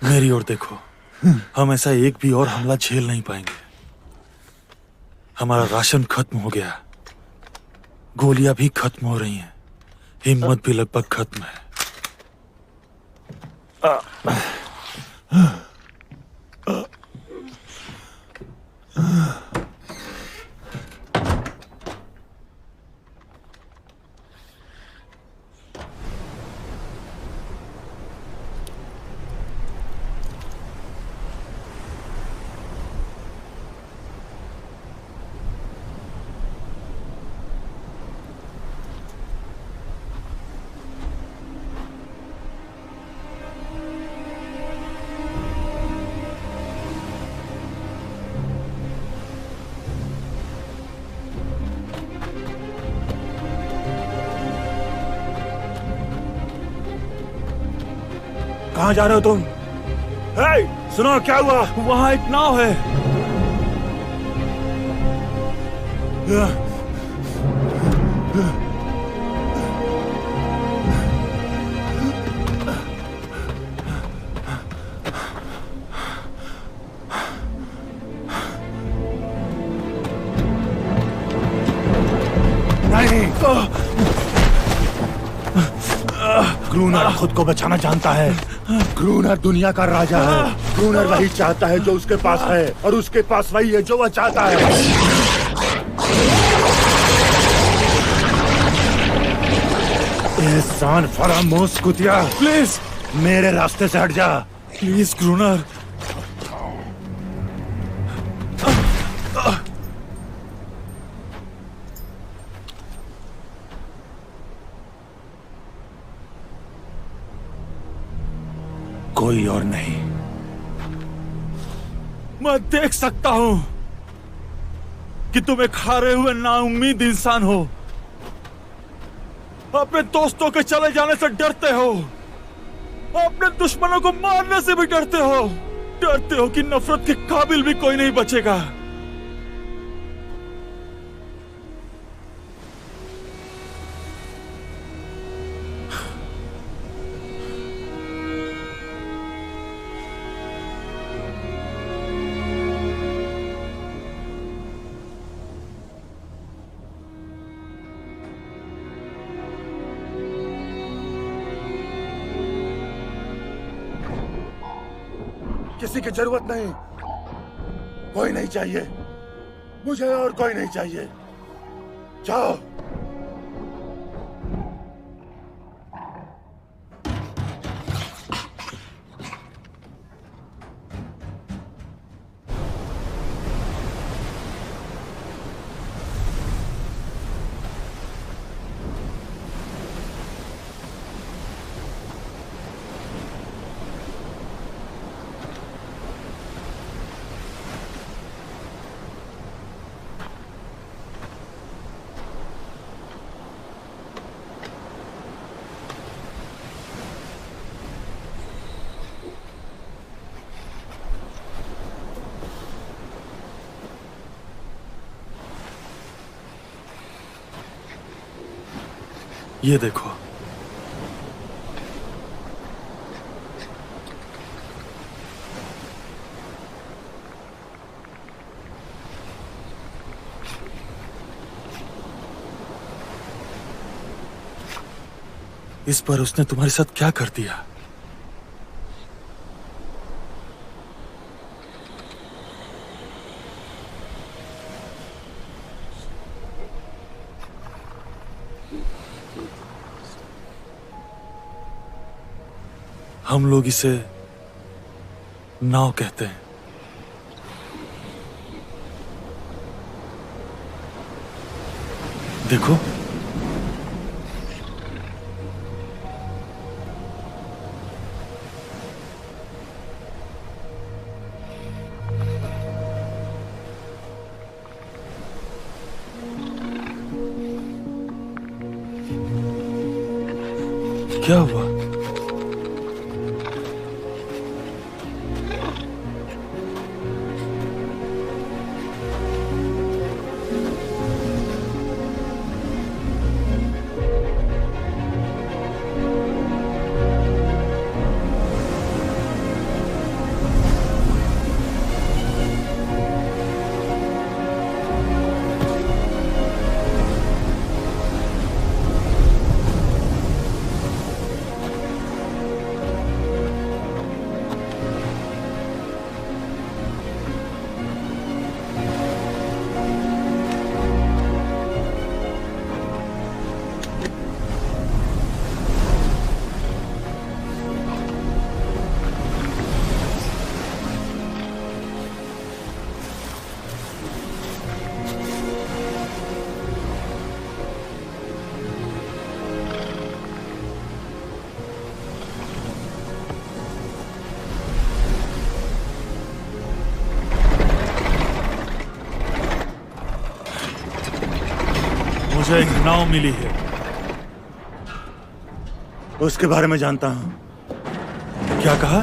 मेरी ओर देखो, हम ऐसा एक भी और हमला झेल नहीं पाएंगे। हमारा राशन खत्म हो गया, गोलियां भी खत्म हो रही हैं, हिम्मत भी लगभग खत्म है। कहाँ जा रहे हो तुम? हे, सुनो क्या हुआ? वहां एक नाव है। नहीं, क्रूनर खुद को बचाना जानता है। क्रूनर दुनिया का राजा है। क्रूनर वही चाहता है जो उसके पास है, और उसके पास वही है जो वह चाहता है। एहसान फरामोश कुतिया, प्लीज मेरे रास्ते से हट जा। प्लीज क्रूनर। कोई और नहीं। मैं देख सकता हूं कि तुम एक हारे हुए नाउम्मीद इंसान हो। अपने दोस्तों के चले जाने से डरते हो, अपने दुश्मनों को मारने से भी डरते हो। डरते हो कि नफरत के काबिल भी कोई नहीं बचेगा। किसी की जरूरत नहीं, कोई नहीं चाहिए मुझे, और कोई नहीं चाहिए। जाओ। ये देखो, इस बार उसने तुम्हारे साथ क्या कर दिया? हम लोग इसे नाव कहते हैं। देखो, क्या हुआ? मुझे एक नाव मिली है। उसके बारे में जानता हूँ। क्या कहा?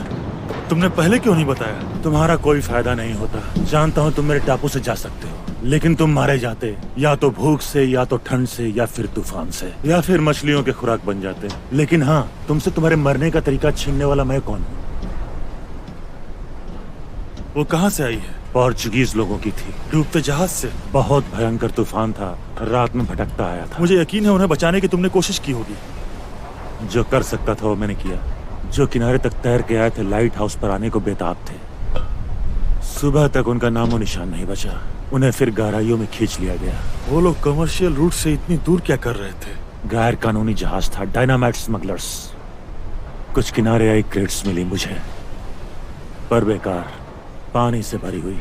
तुमने पहले क्यों नहीं बताया? तुम्हारा कोई फायदा नहीं होता। जानता हूँ तुम मेरे टापू से जा सकते हो, लेकिन तुम मारे जाते या तो भूख से, या तो ठंड से, या फिर तूफान से, या फिर मछलियों के खुराक बन जाते। लेकिन हाँ, तुमसे तुम्हारे मरने का तरीका छीनने वाला मैं कौन हूँ? वो कहाँ से आई है? पोर्चुगीज लोगों की थी। डूबते जहाज से? बहुत भयंकर तूफान था, रात में भटकता आया था। मुझे यकीन है उन्हें बचाने की तुमने कोशिश की होगी। जो कर सकता था वो मैंने किया। जो किनारे तक तैर के आए थे, लाइट हाउस पर आने को बेताब थे। सुबह तक उनका नामो निशान नहीं बचा। उन्हें फिर गहराइयों में खींच लिया गया। वो लोग कमर्शियल रूट से इतनी दूर क्या कर रहे थे? गैर कानूनी जहाज था, डायनामाइट स्मगलर्स। कुछ किनारे आई क्रेट्स मिली मुझे, पर बेकार, पानी से भरी हुई।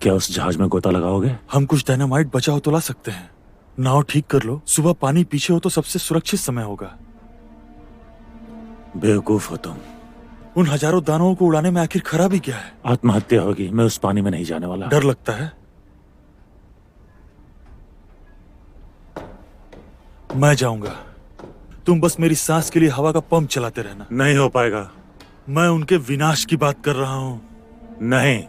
क्या उस जहाज में गोता लगाओगे? हम कुछ डायनामाइट बचा हो तो ला सकते हैं। नाव ठीक कर लो, सुबह पानी पीछे हो तो सबसे सुरक्षित समय होगा। बेवकूफ हो तुम। उन हजारों दानों को उड़ाने में आखिर खराबी क्या है? आत्महत्या होगी। मैं उस पानी में नहीं जाने वाला। डर लगता है? मैं जाऊंगा। तुम बस मेरी सांस के लिए हवा का पंप चलाते रहना। नहीं हो पाएगा। मैं उनके विनाश की बात कर रहा हूं। नहीं।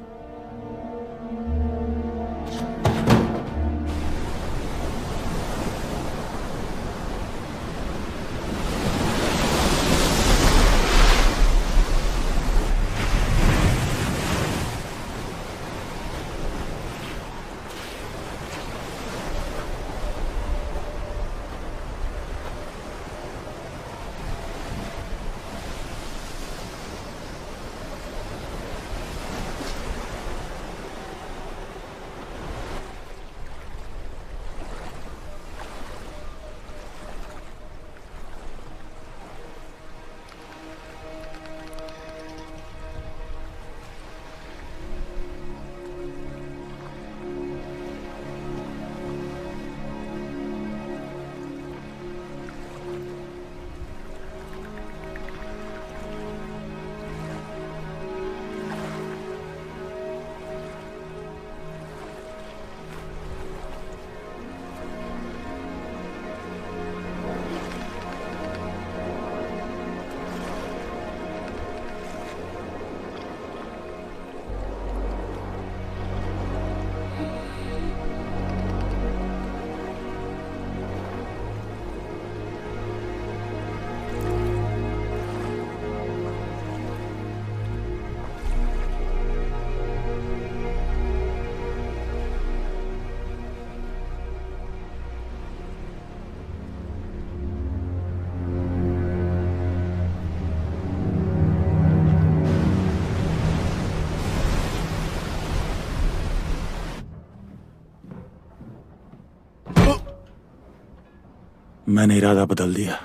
मैंने इरादा बदल दिया।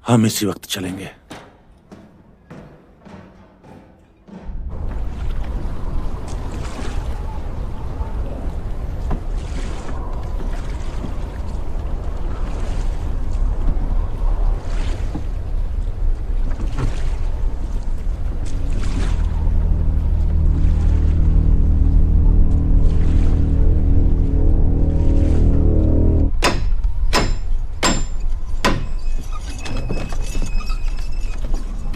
हम इसी वक्त चलेंगे।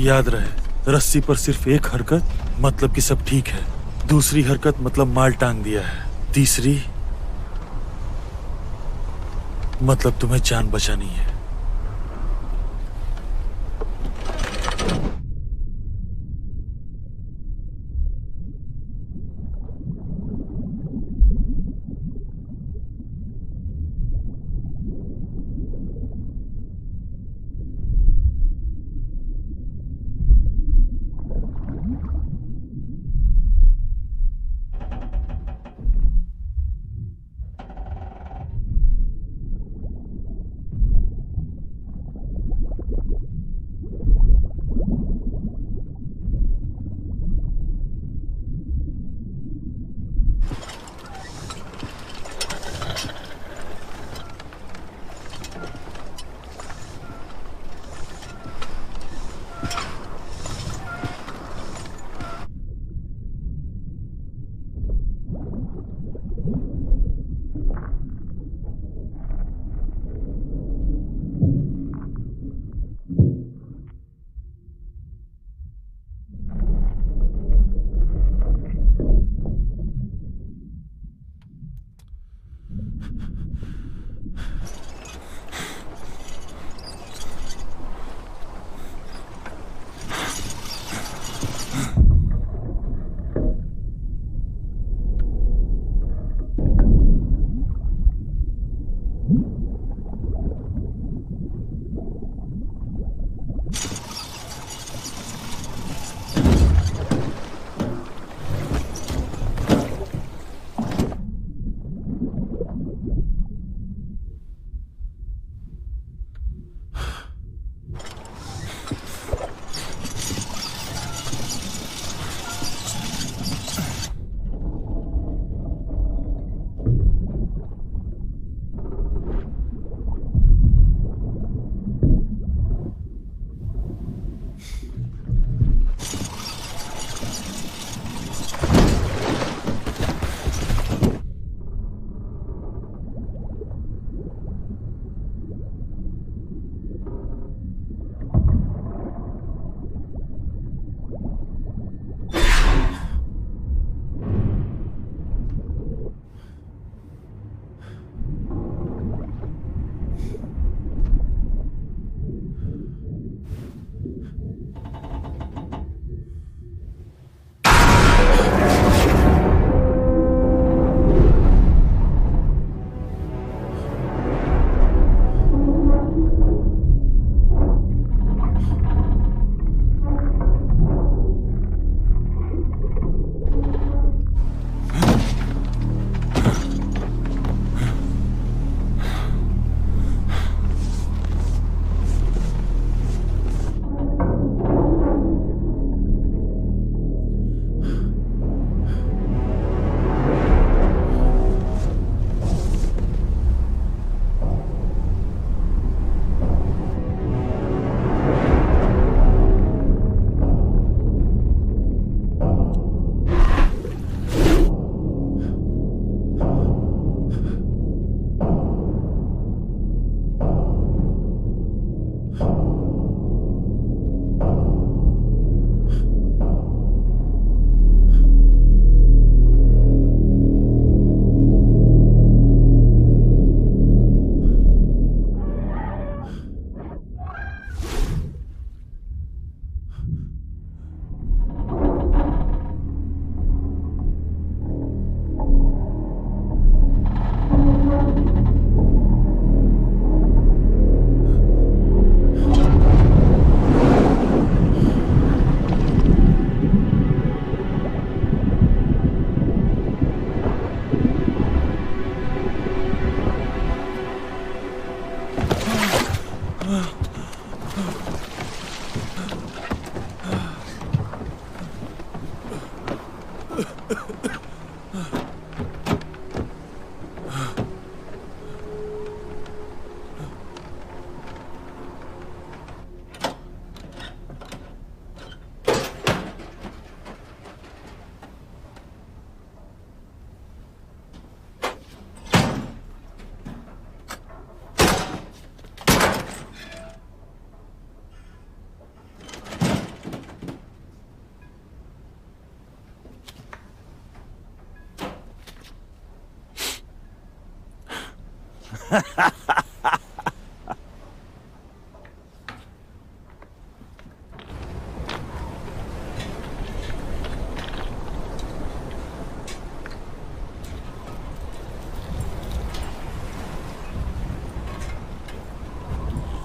याद रहे, रस्सी पर सिर्फ एक हरकत मतलब कि सब ठीक है, दूसरी हरकत मतलब माल टांग दिया है, तीसरी मतलब तुम्हें जान बचानी है।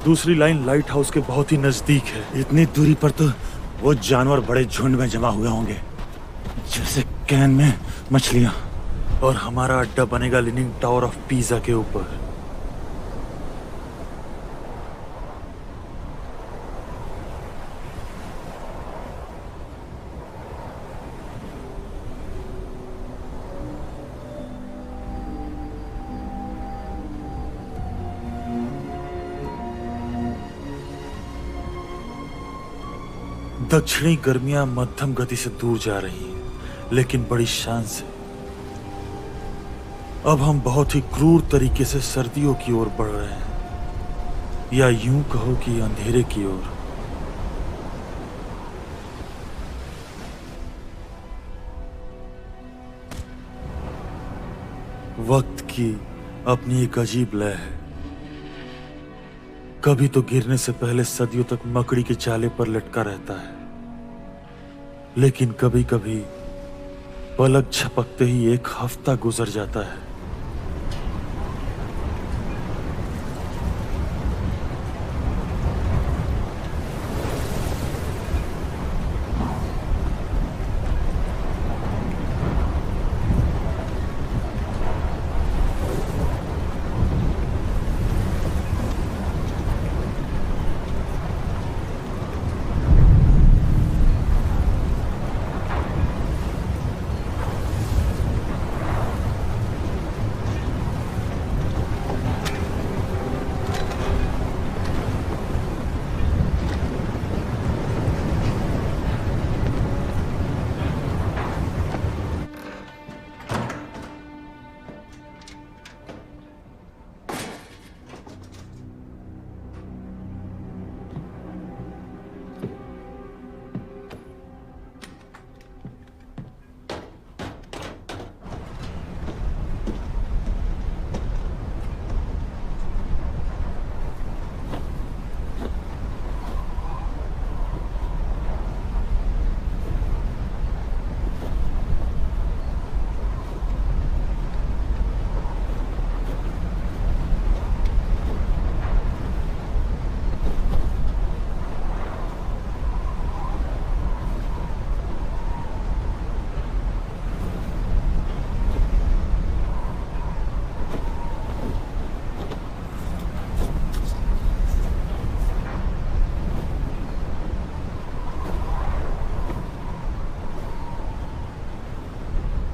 दूसरी लाइन लाइट हाउस के बहुत ही नजदीक है। इतनी दूरी पर तो वो जानवर बड़े झुंड में जमा हुए होंगे, जैसे कैन में मछलियां। और हमारा अड्डा बनेगा लीनिंग टावर ऑफ पिज़ा के ऊपर। दक्षिणी गर्मियां मध्यम गति से दूर जा रही हैं, लेकिन बड़ी शान से। अब हम बहुत ही क्रूर तरीके से सर्दियों की ओर बढ़ रहे हैं, या यूं कहो कि अंधेरे की ओर। वक्त की अपनी एक अजीब लय है। कभी तो गिरने से पहले सदियों तक मकड़ी के चाले पर लटका रहता है, लेकिन कभी कभी पलक झपकते ही एक हफ्ता गुजर जाता है।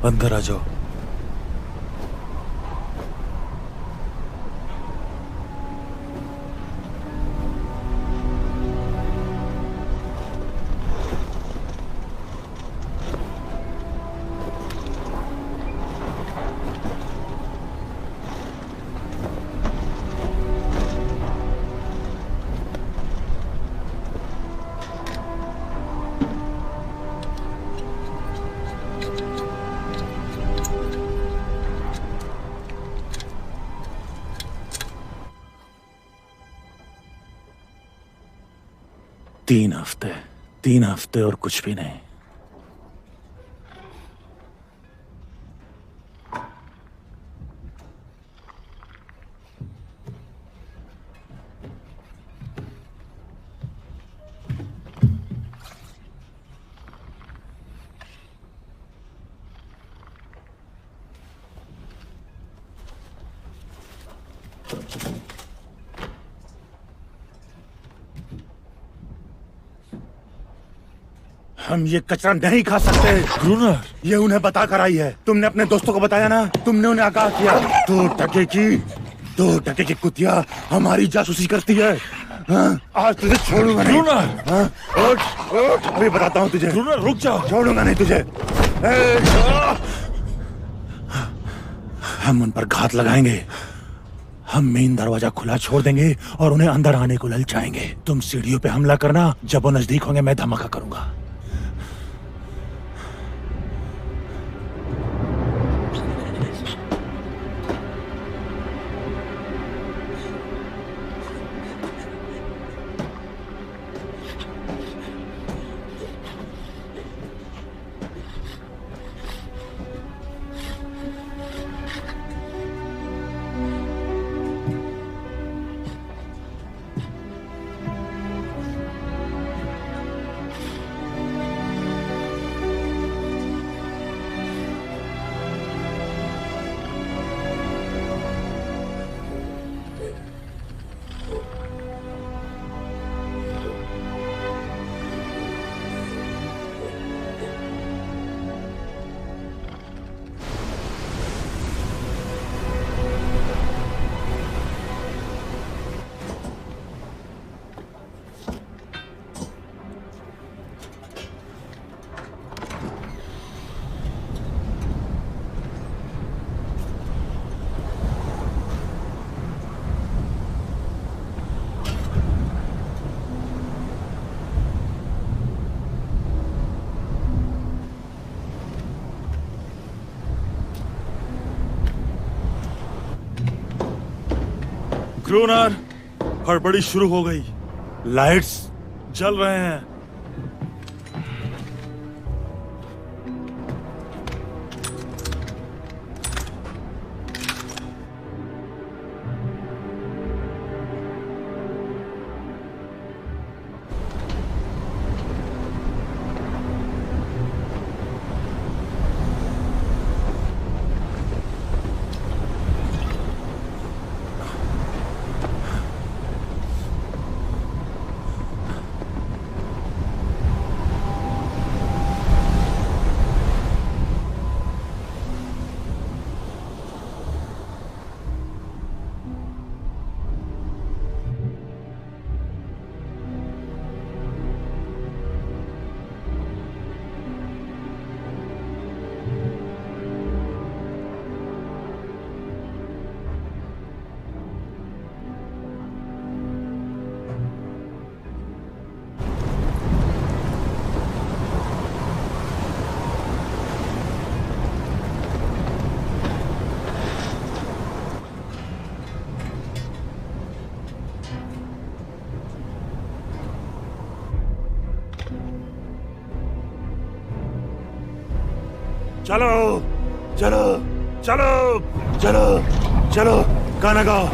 अंदर आ जाओ। तीन हफ्ते और कुछ भी नहीं। हम ये कचरा नहीं खा सकते। क्रूनर, ये उन्हें बता कर आई है। तुमने अपने दोस्तों को बताया ना, तुमने उन्हें आगाह किया। 2 टके की कुतिया हमारी जासूसी करती है। हाँ? आज तुझे छोड़ूंगा नहीं। क्रूनर, हाँ? उठ, उठ, अभी बताता हूँ तुझे। क्रूनर रुक जाओ। छोड़ूंगा नहीं तुझे। हम उन पर घात लगाएंगे। हम मेन दरवाजा खुला छोड़ देंगे और उन्हें अंदर आने को ललचाएंगे। तुम सीढ़ियों पे हमला करना, जब वो नजदीक होंगे मैं धमाका करूंगा। क्रूनर, हड़बड़ी शुरू हो गई। लाइट्स जल रहे हैं। चलो चलो चलो चलो चलो, गाना गाओ,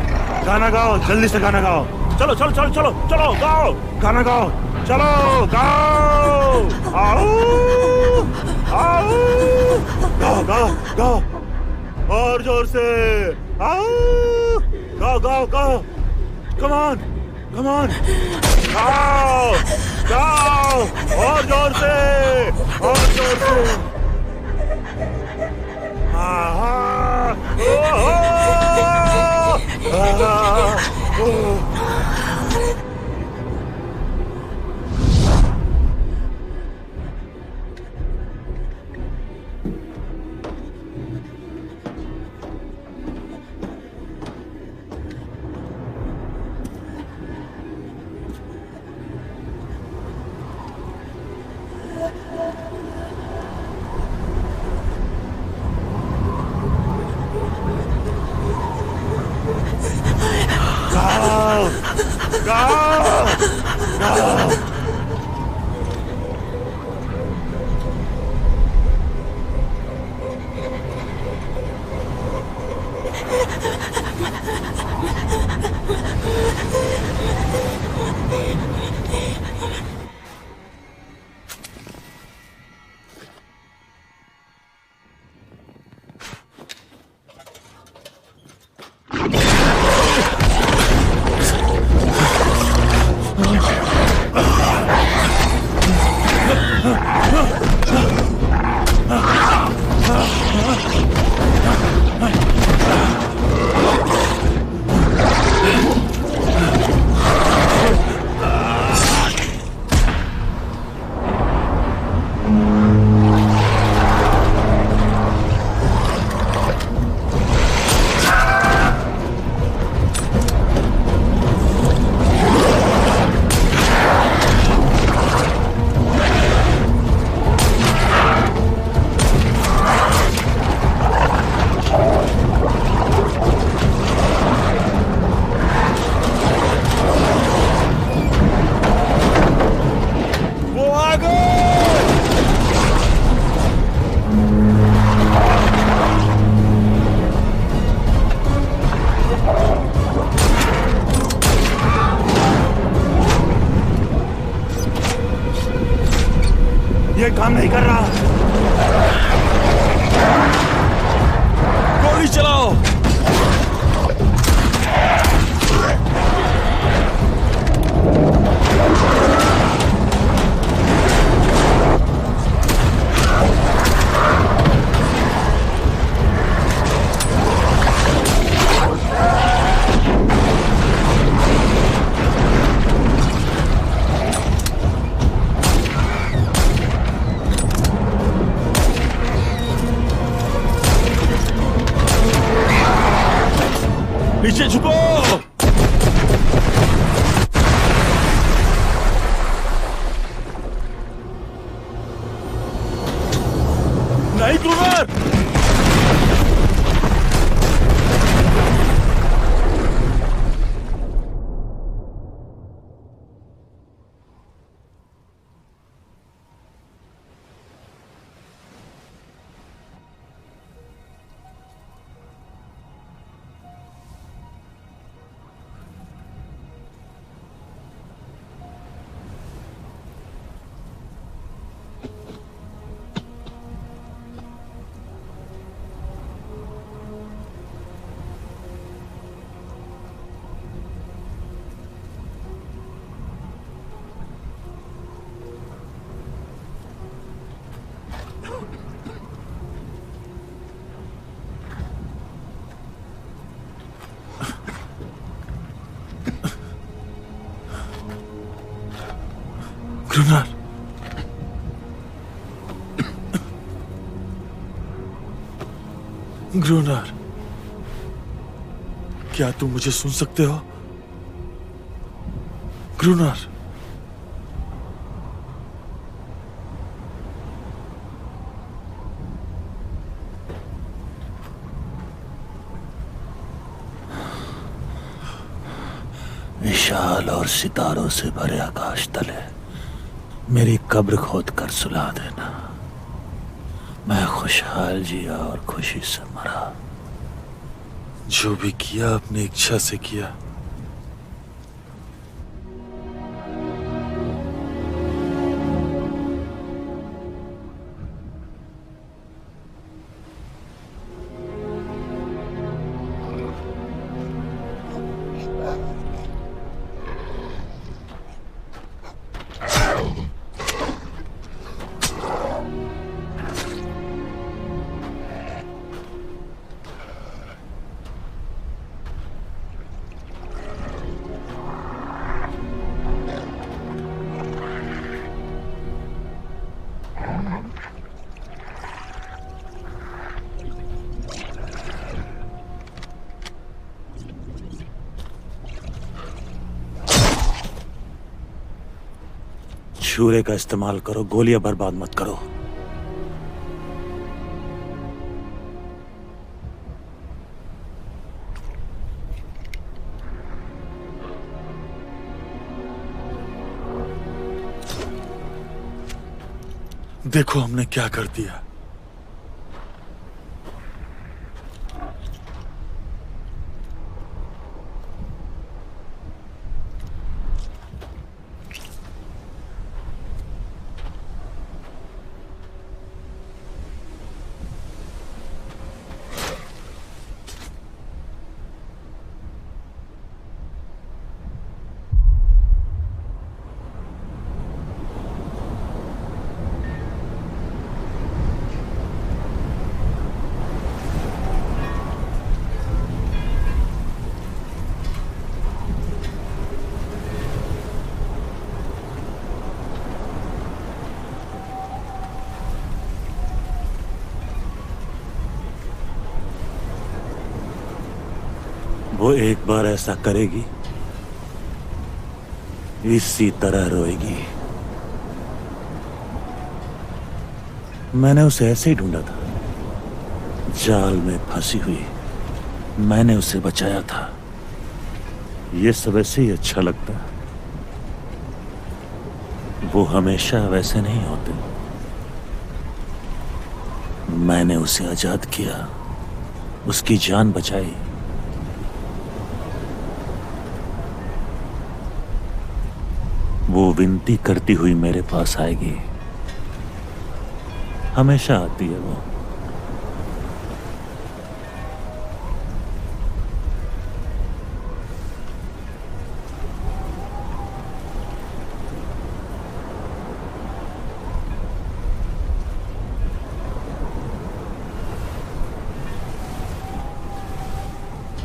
गाना गाओ, जल्दी से गाना गाओ। चलो चलो चलो चलो चलो, गाओ, गाना गाओ, चलो गाओ, आओ आओ, गाओ गाओ गाओ, और जोर से आओ, गाओ गाओ गाओ, कम ऑन कम ऑन, गाओ गाओ, और जोर से, और जोर से। गोली चलाओ। नीचे झुको। नहीं क्रूनर। ग्रुनर, ग्रुनर, क्या तुम मुझे सुन सकते हो? ग्रुनर, विशाल और सितारों से भरे आकाश तले मेरी कब्र खोद कर सुला देना। मैं खुशहाल जिया और खुशी से मरा। जो भी किया अपनी इच्छा से किया। छुरे का इस्तेमाल करो, गोलियां बर्बाद मत करो। देखो हमने क्या कर दिया। वो एक बार ऐसा करेगी, इसी तरह रोएगी। मैंने उसे ऐसे ही ढूंढा था, जाल में फंसी हुई। मैंने उसे बचाया था। ये सब ऐसे ही अच्छा लगता। वो हमेशा वैसे नहीं होते। मैंने उसे आजाद किया, उसकी जान बचाई। वो विनती करती हुई मेरे पास आएगी, हमेशा आती है वो।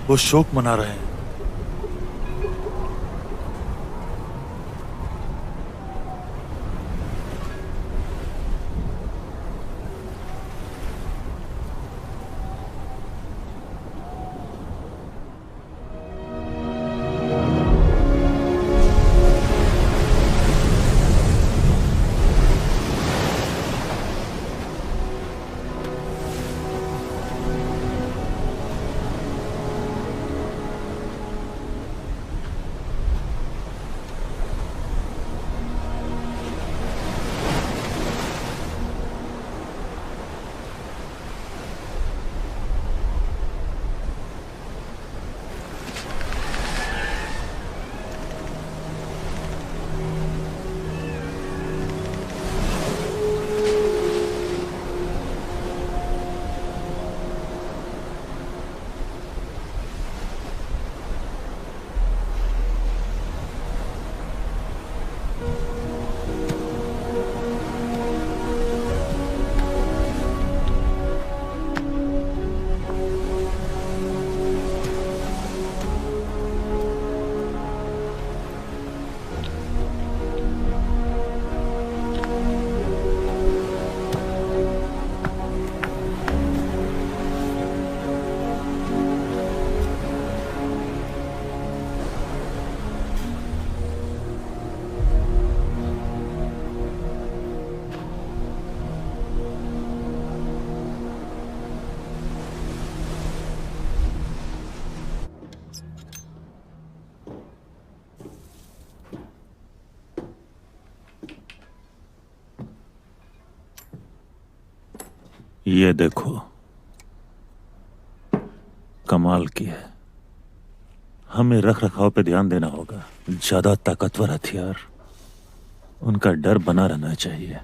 वो शोक मना रहे हैं। ये देखो, कमाल की है। हमें रख रखाव पे ध्यान देना होगा। ज्यादा ताकतवर हथियार, उनका डर बना रहना चाहिए।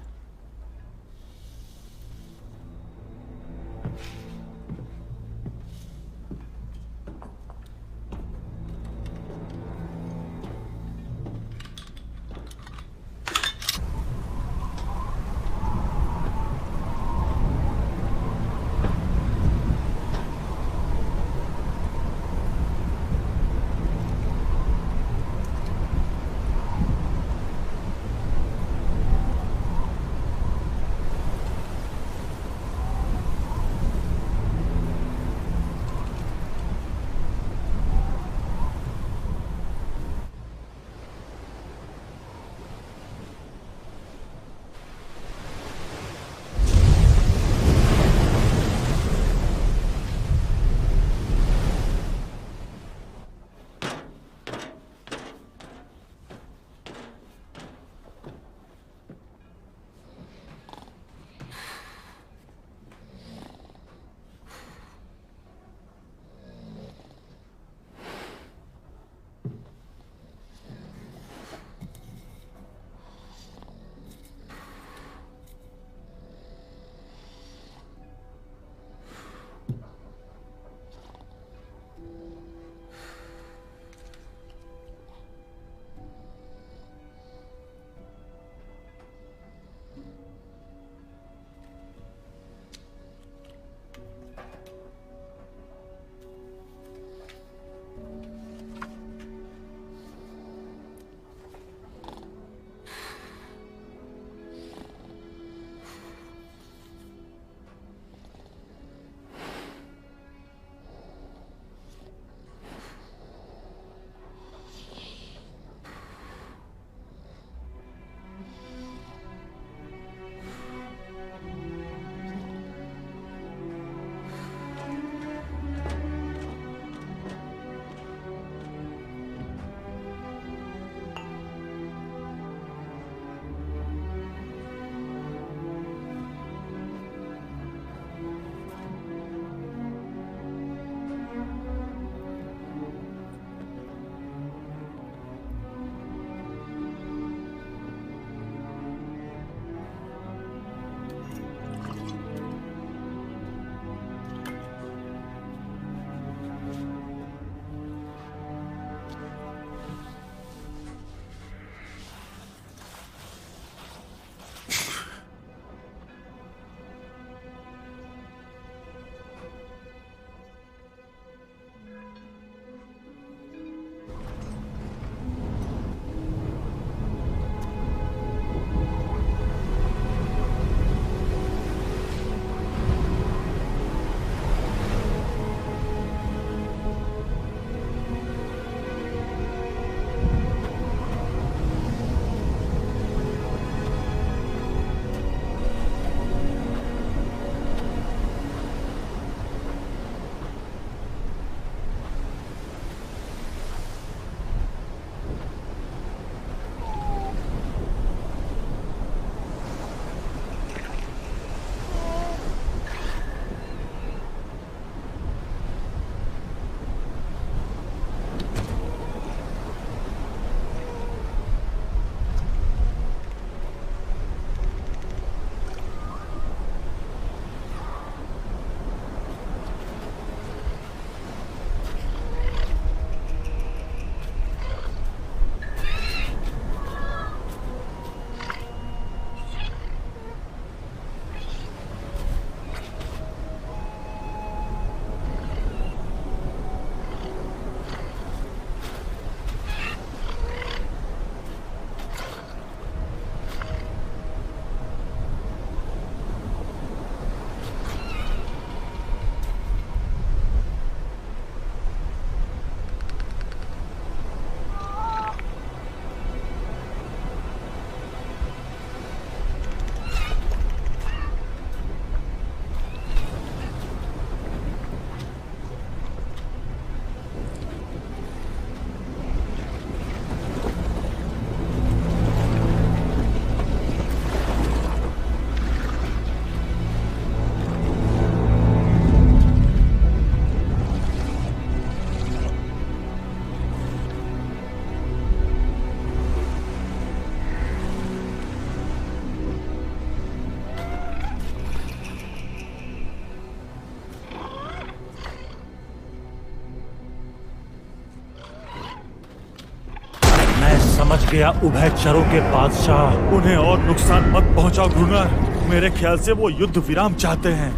समझ गया उभयचरों के बादशाह। उन्हें और नुकसान मत पहुंचाओ ग्रूनर। मेरे ख्याल से वो युद्ध विराम चाहते हैं।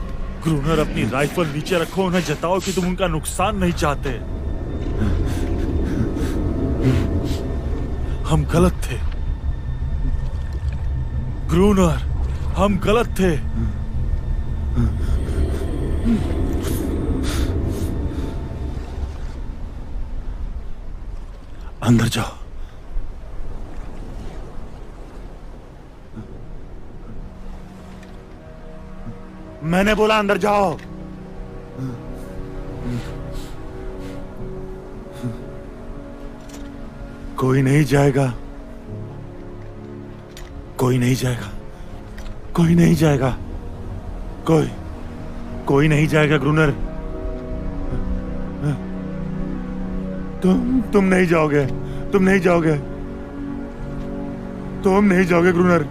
ग्रूनर, अपनी राइफल नीचे रखो, उन्हें जताओ कि तुम उनका नुकसान नहीं चाहते। हम गलत थे ग्रूनर, हम गलत थे। अंदर जाओ। मैंने बोला अंदर जाओ। कोई नहीं जाएगा, कोई नहीं जाएगा, कोई नहीं जाएगा, कोई नहीं जाएगा ग्रूनर। तुम नहीं जाओगे, तुम नहीं जाओगे, तुम नहीं जाओगे ग्रूनर।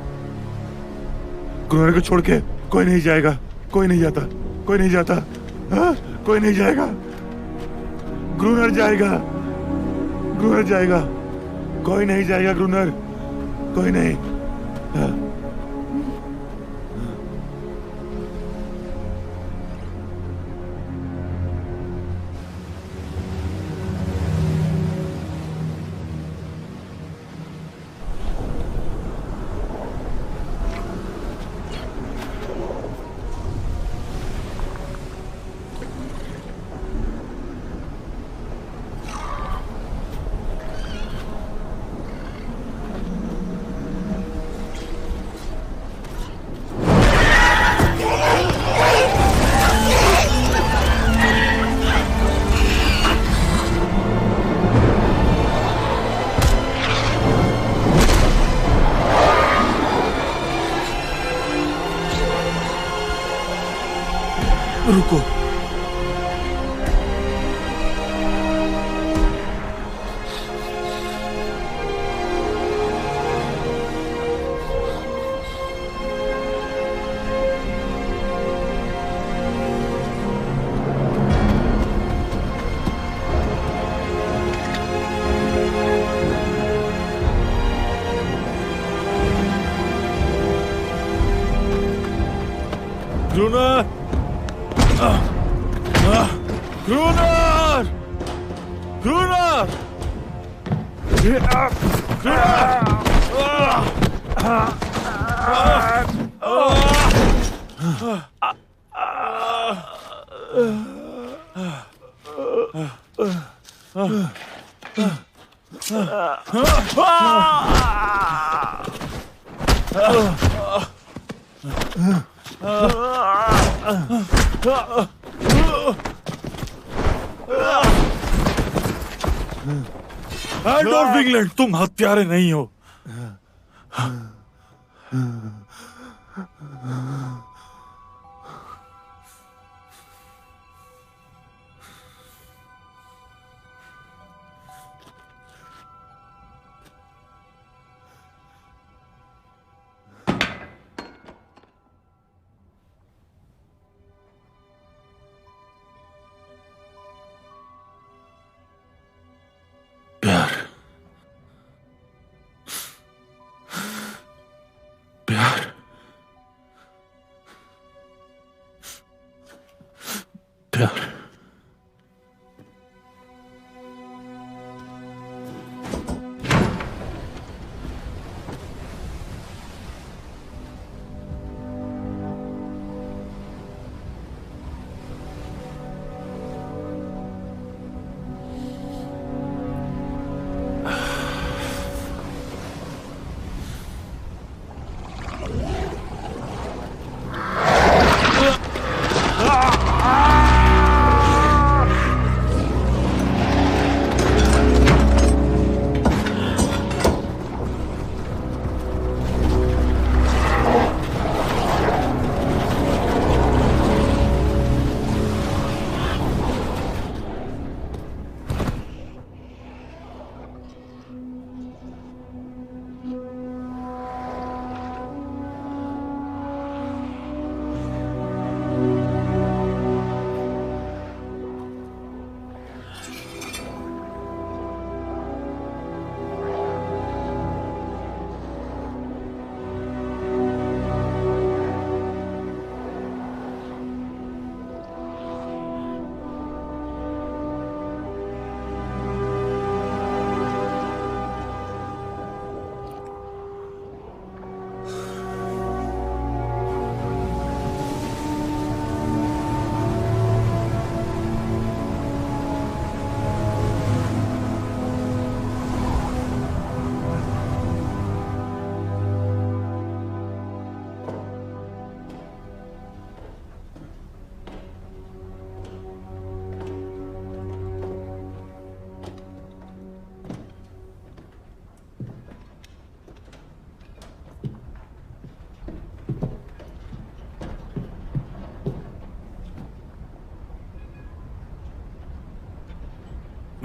ग्रूनर को छोड़ के कोई नहीं जाएगा, कोई नहीं जाता, कोई नहीं जाता, हाँ? कोई नहीं जाएगा। ग्रूनर जाएगा, ग्रूनर जाएगा, कोई नहीं जाएगा ग्रूनर, कोई नहीं। हाँ? रुको। ग्रूनर, ग्रूनर, ग्रूनर, एडोल्फ इंग्लैंड, तुम हत्यारे नहीं हो। प्यार, प्यार, प्यार।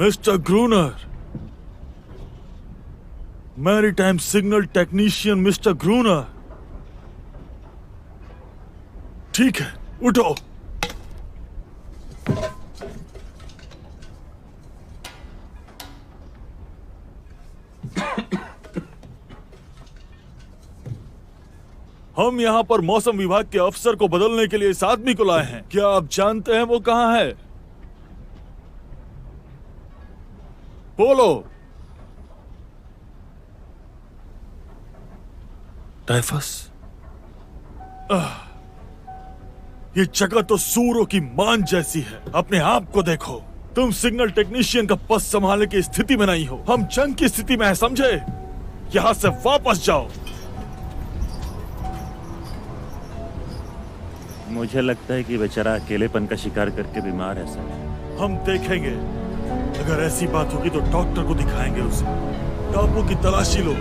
Mister ग्रूनर, maritime signal technician mister ग्रूनर। ठीक है, उठो। हम यहाँ पर मौसम विभाग के अफसर को बदलने के लिए इस आदमी को लाए हैं। क्या आप जानते हैं वो कहाँ है? बोलो। टाइफस? ये जगह तो सूरों की मान जैसी है। अपने आप को देखो। तुम सिग्नल टेक्नीशियन का पद संभालने की स्थिति में नहीं हो। हम जंग की स्थिति में हैं, समझे? यहां से वापस जाओ। मुझे लगता है कि बेचारा अकेलेपन का शिकार करके बीमार है सर। हम देखेंगे। अगर ऐसी बात होगी तो डॉक्टर को दिखाएंगे उसे। टापू की तलाशी लो।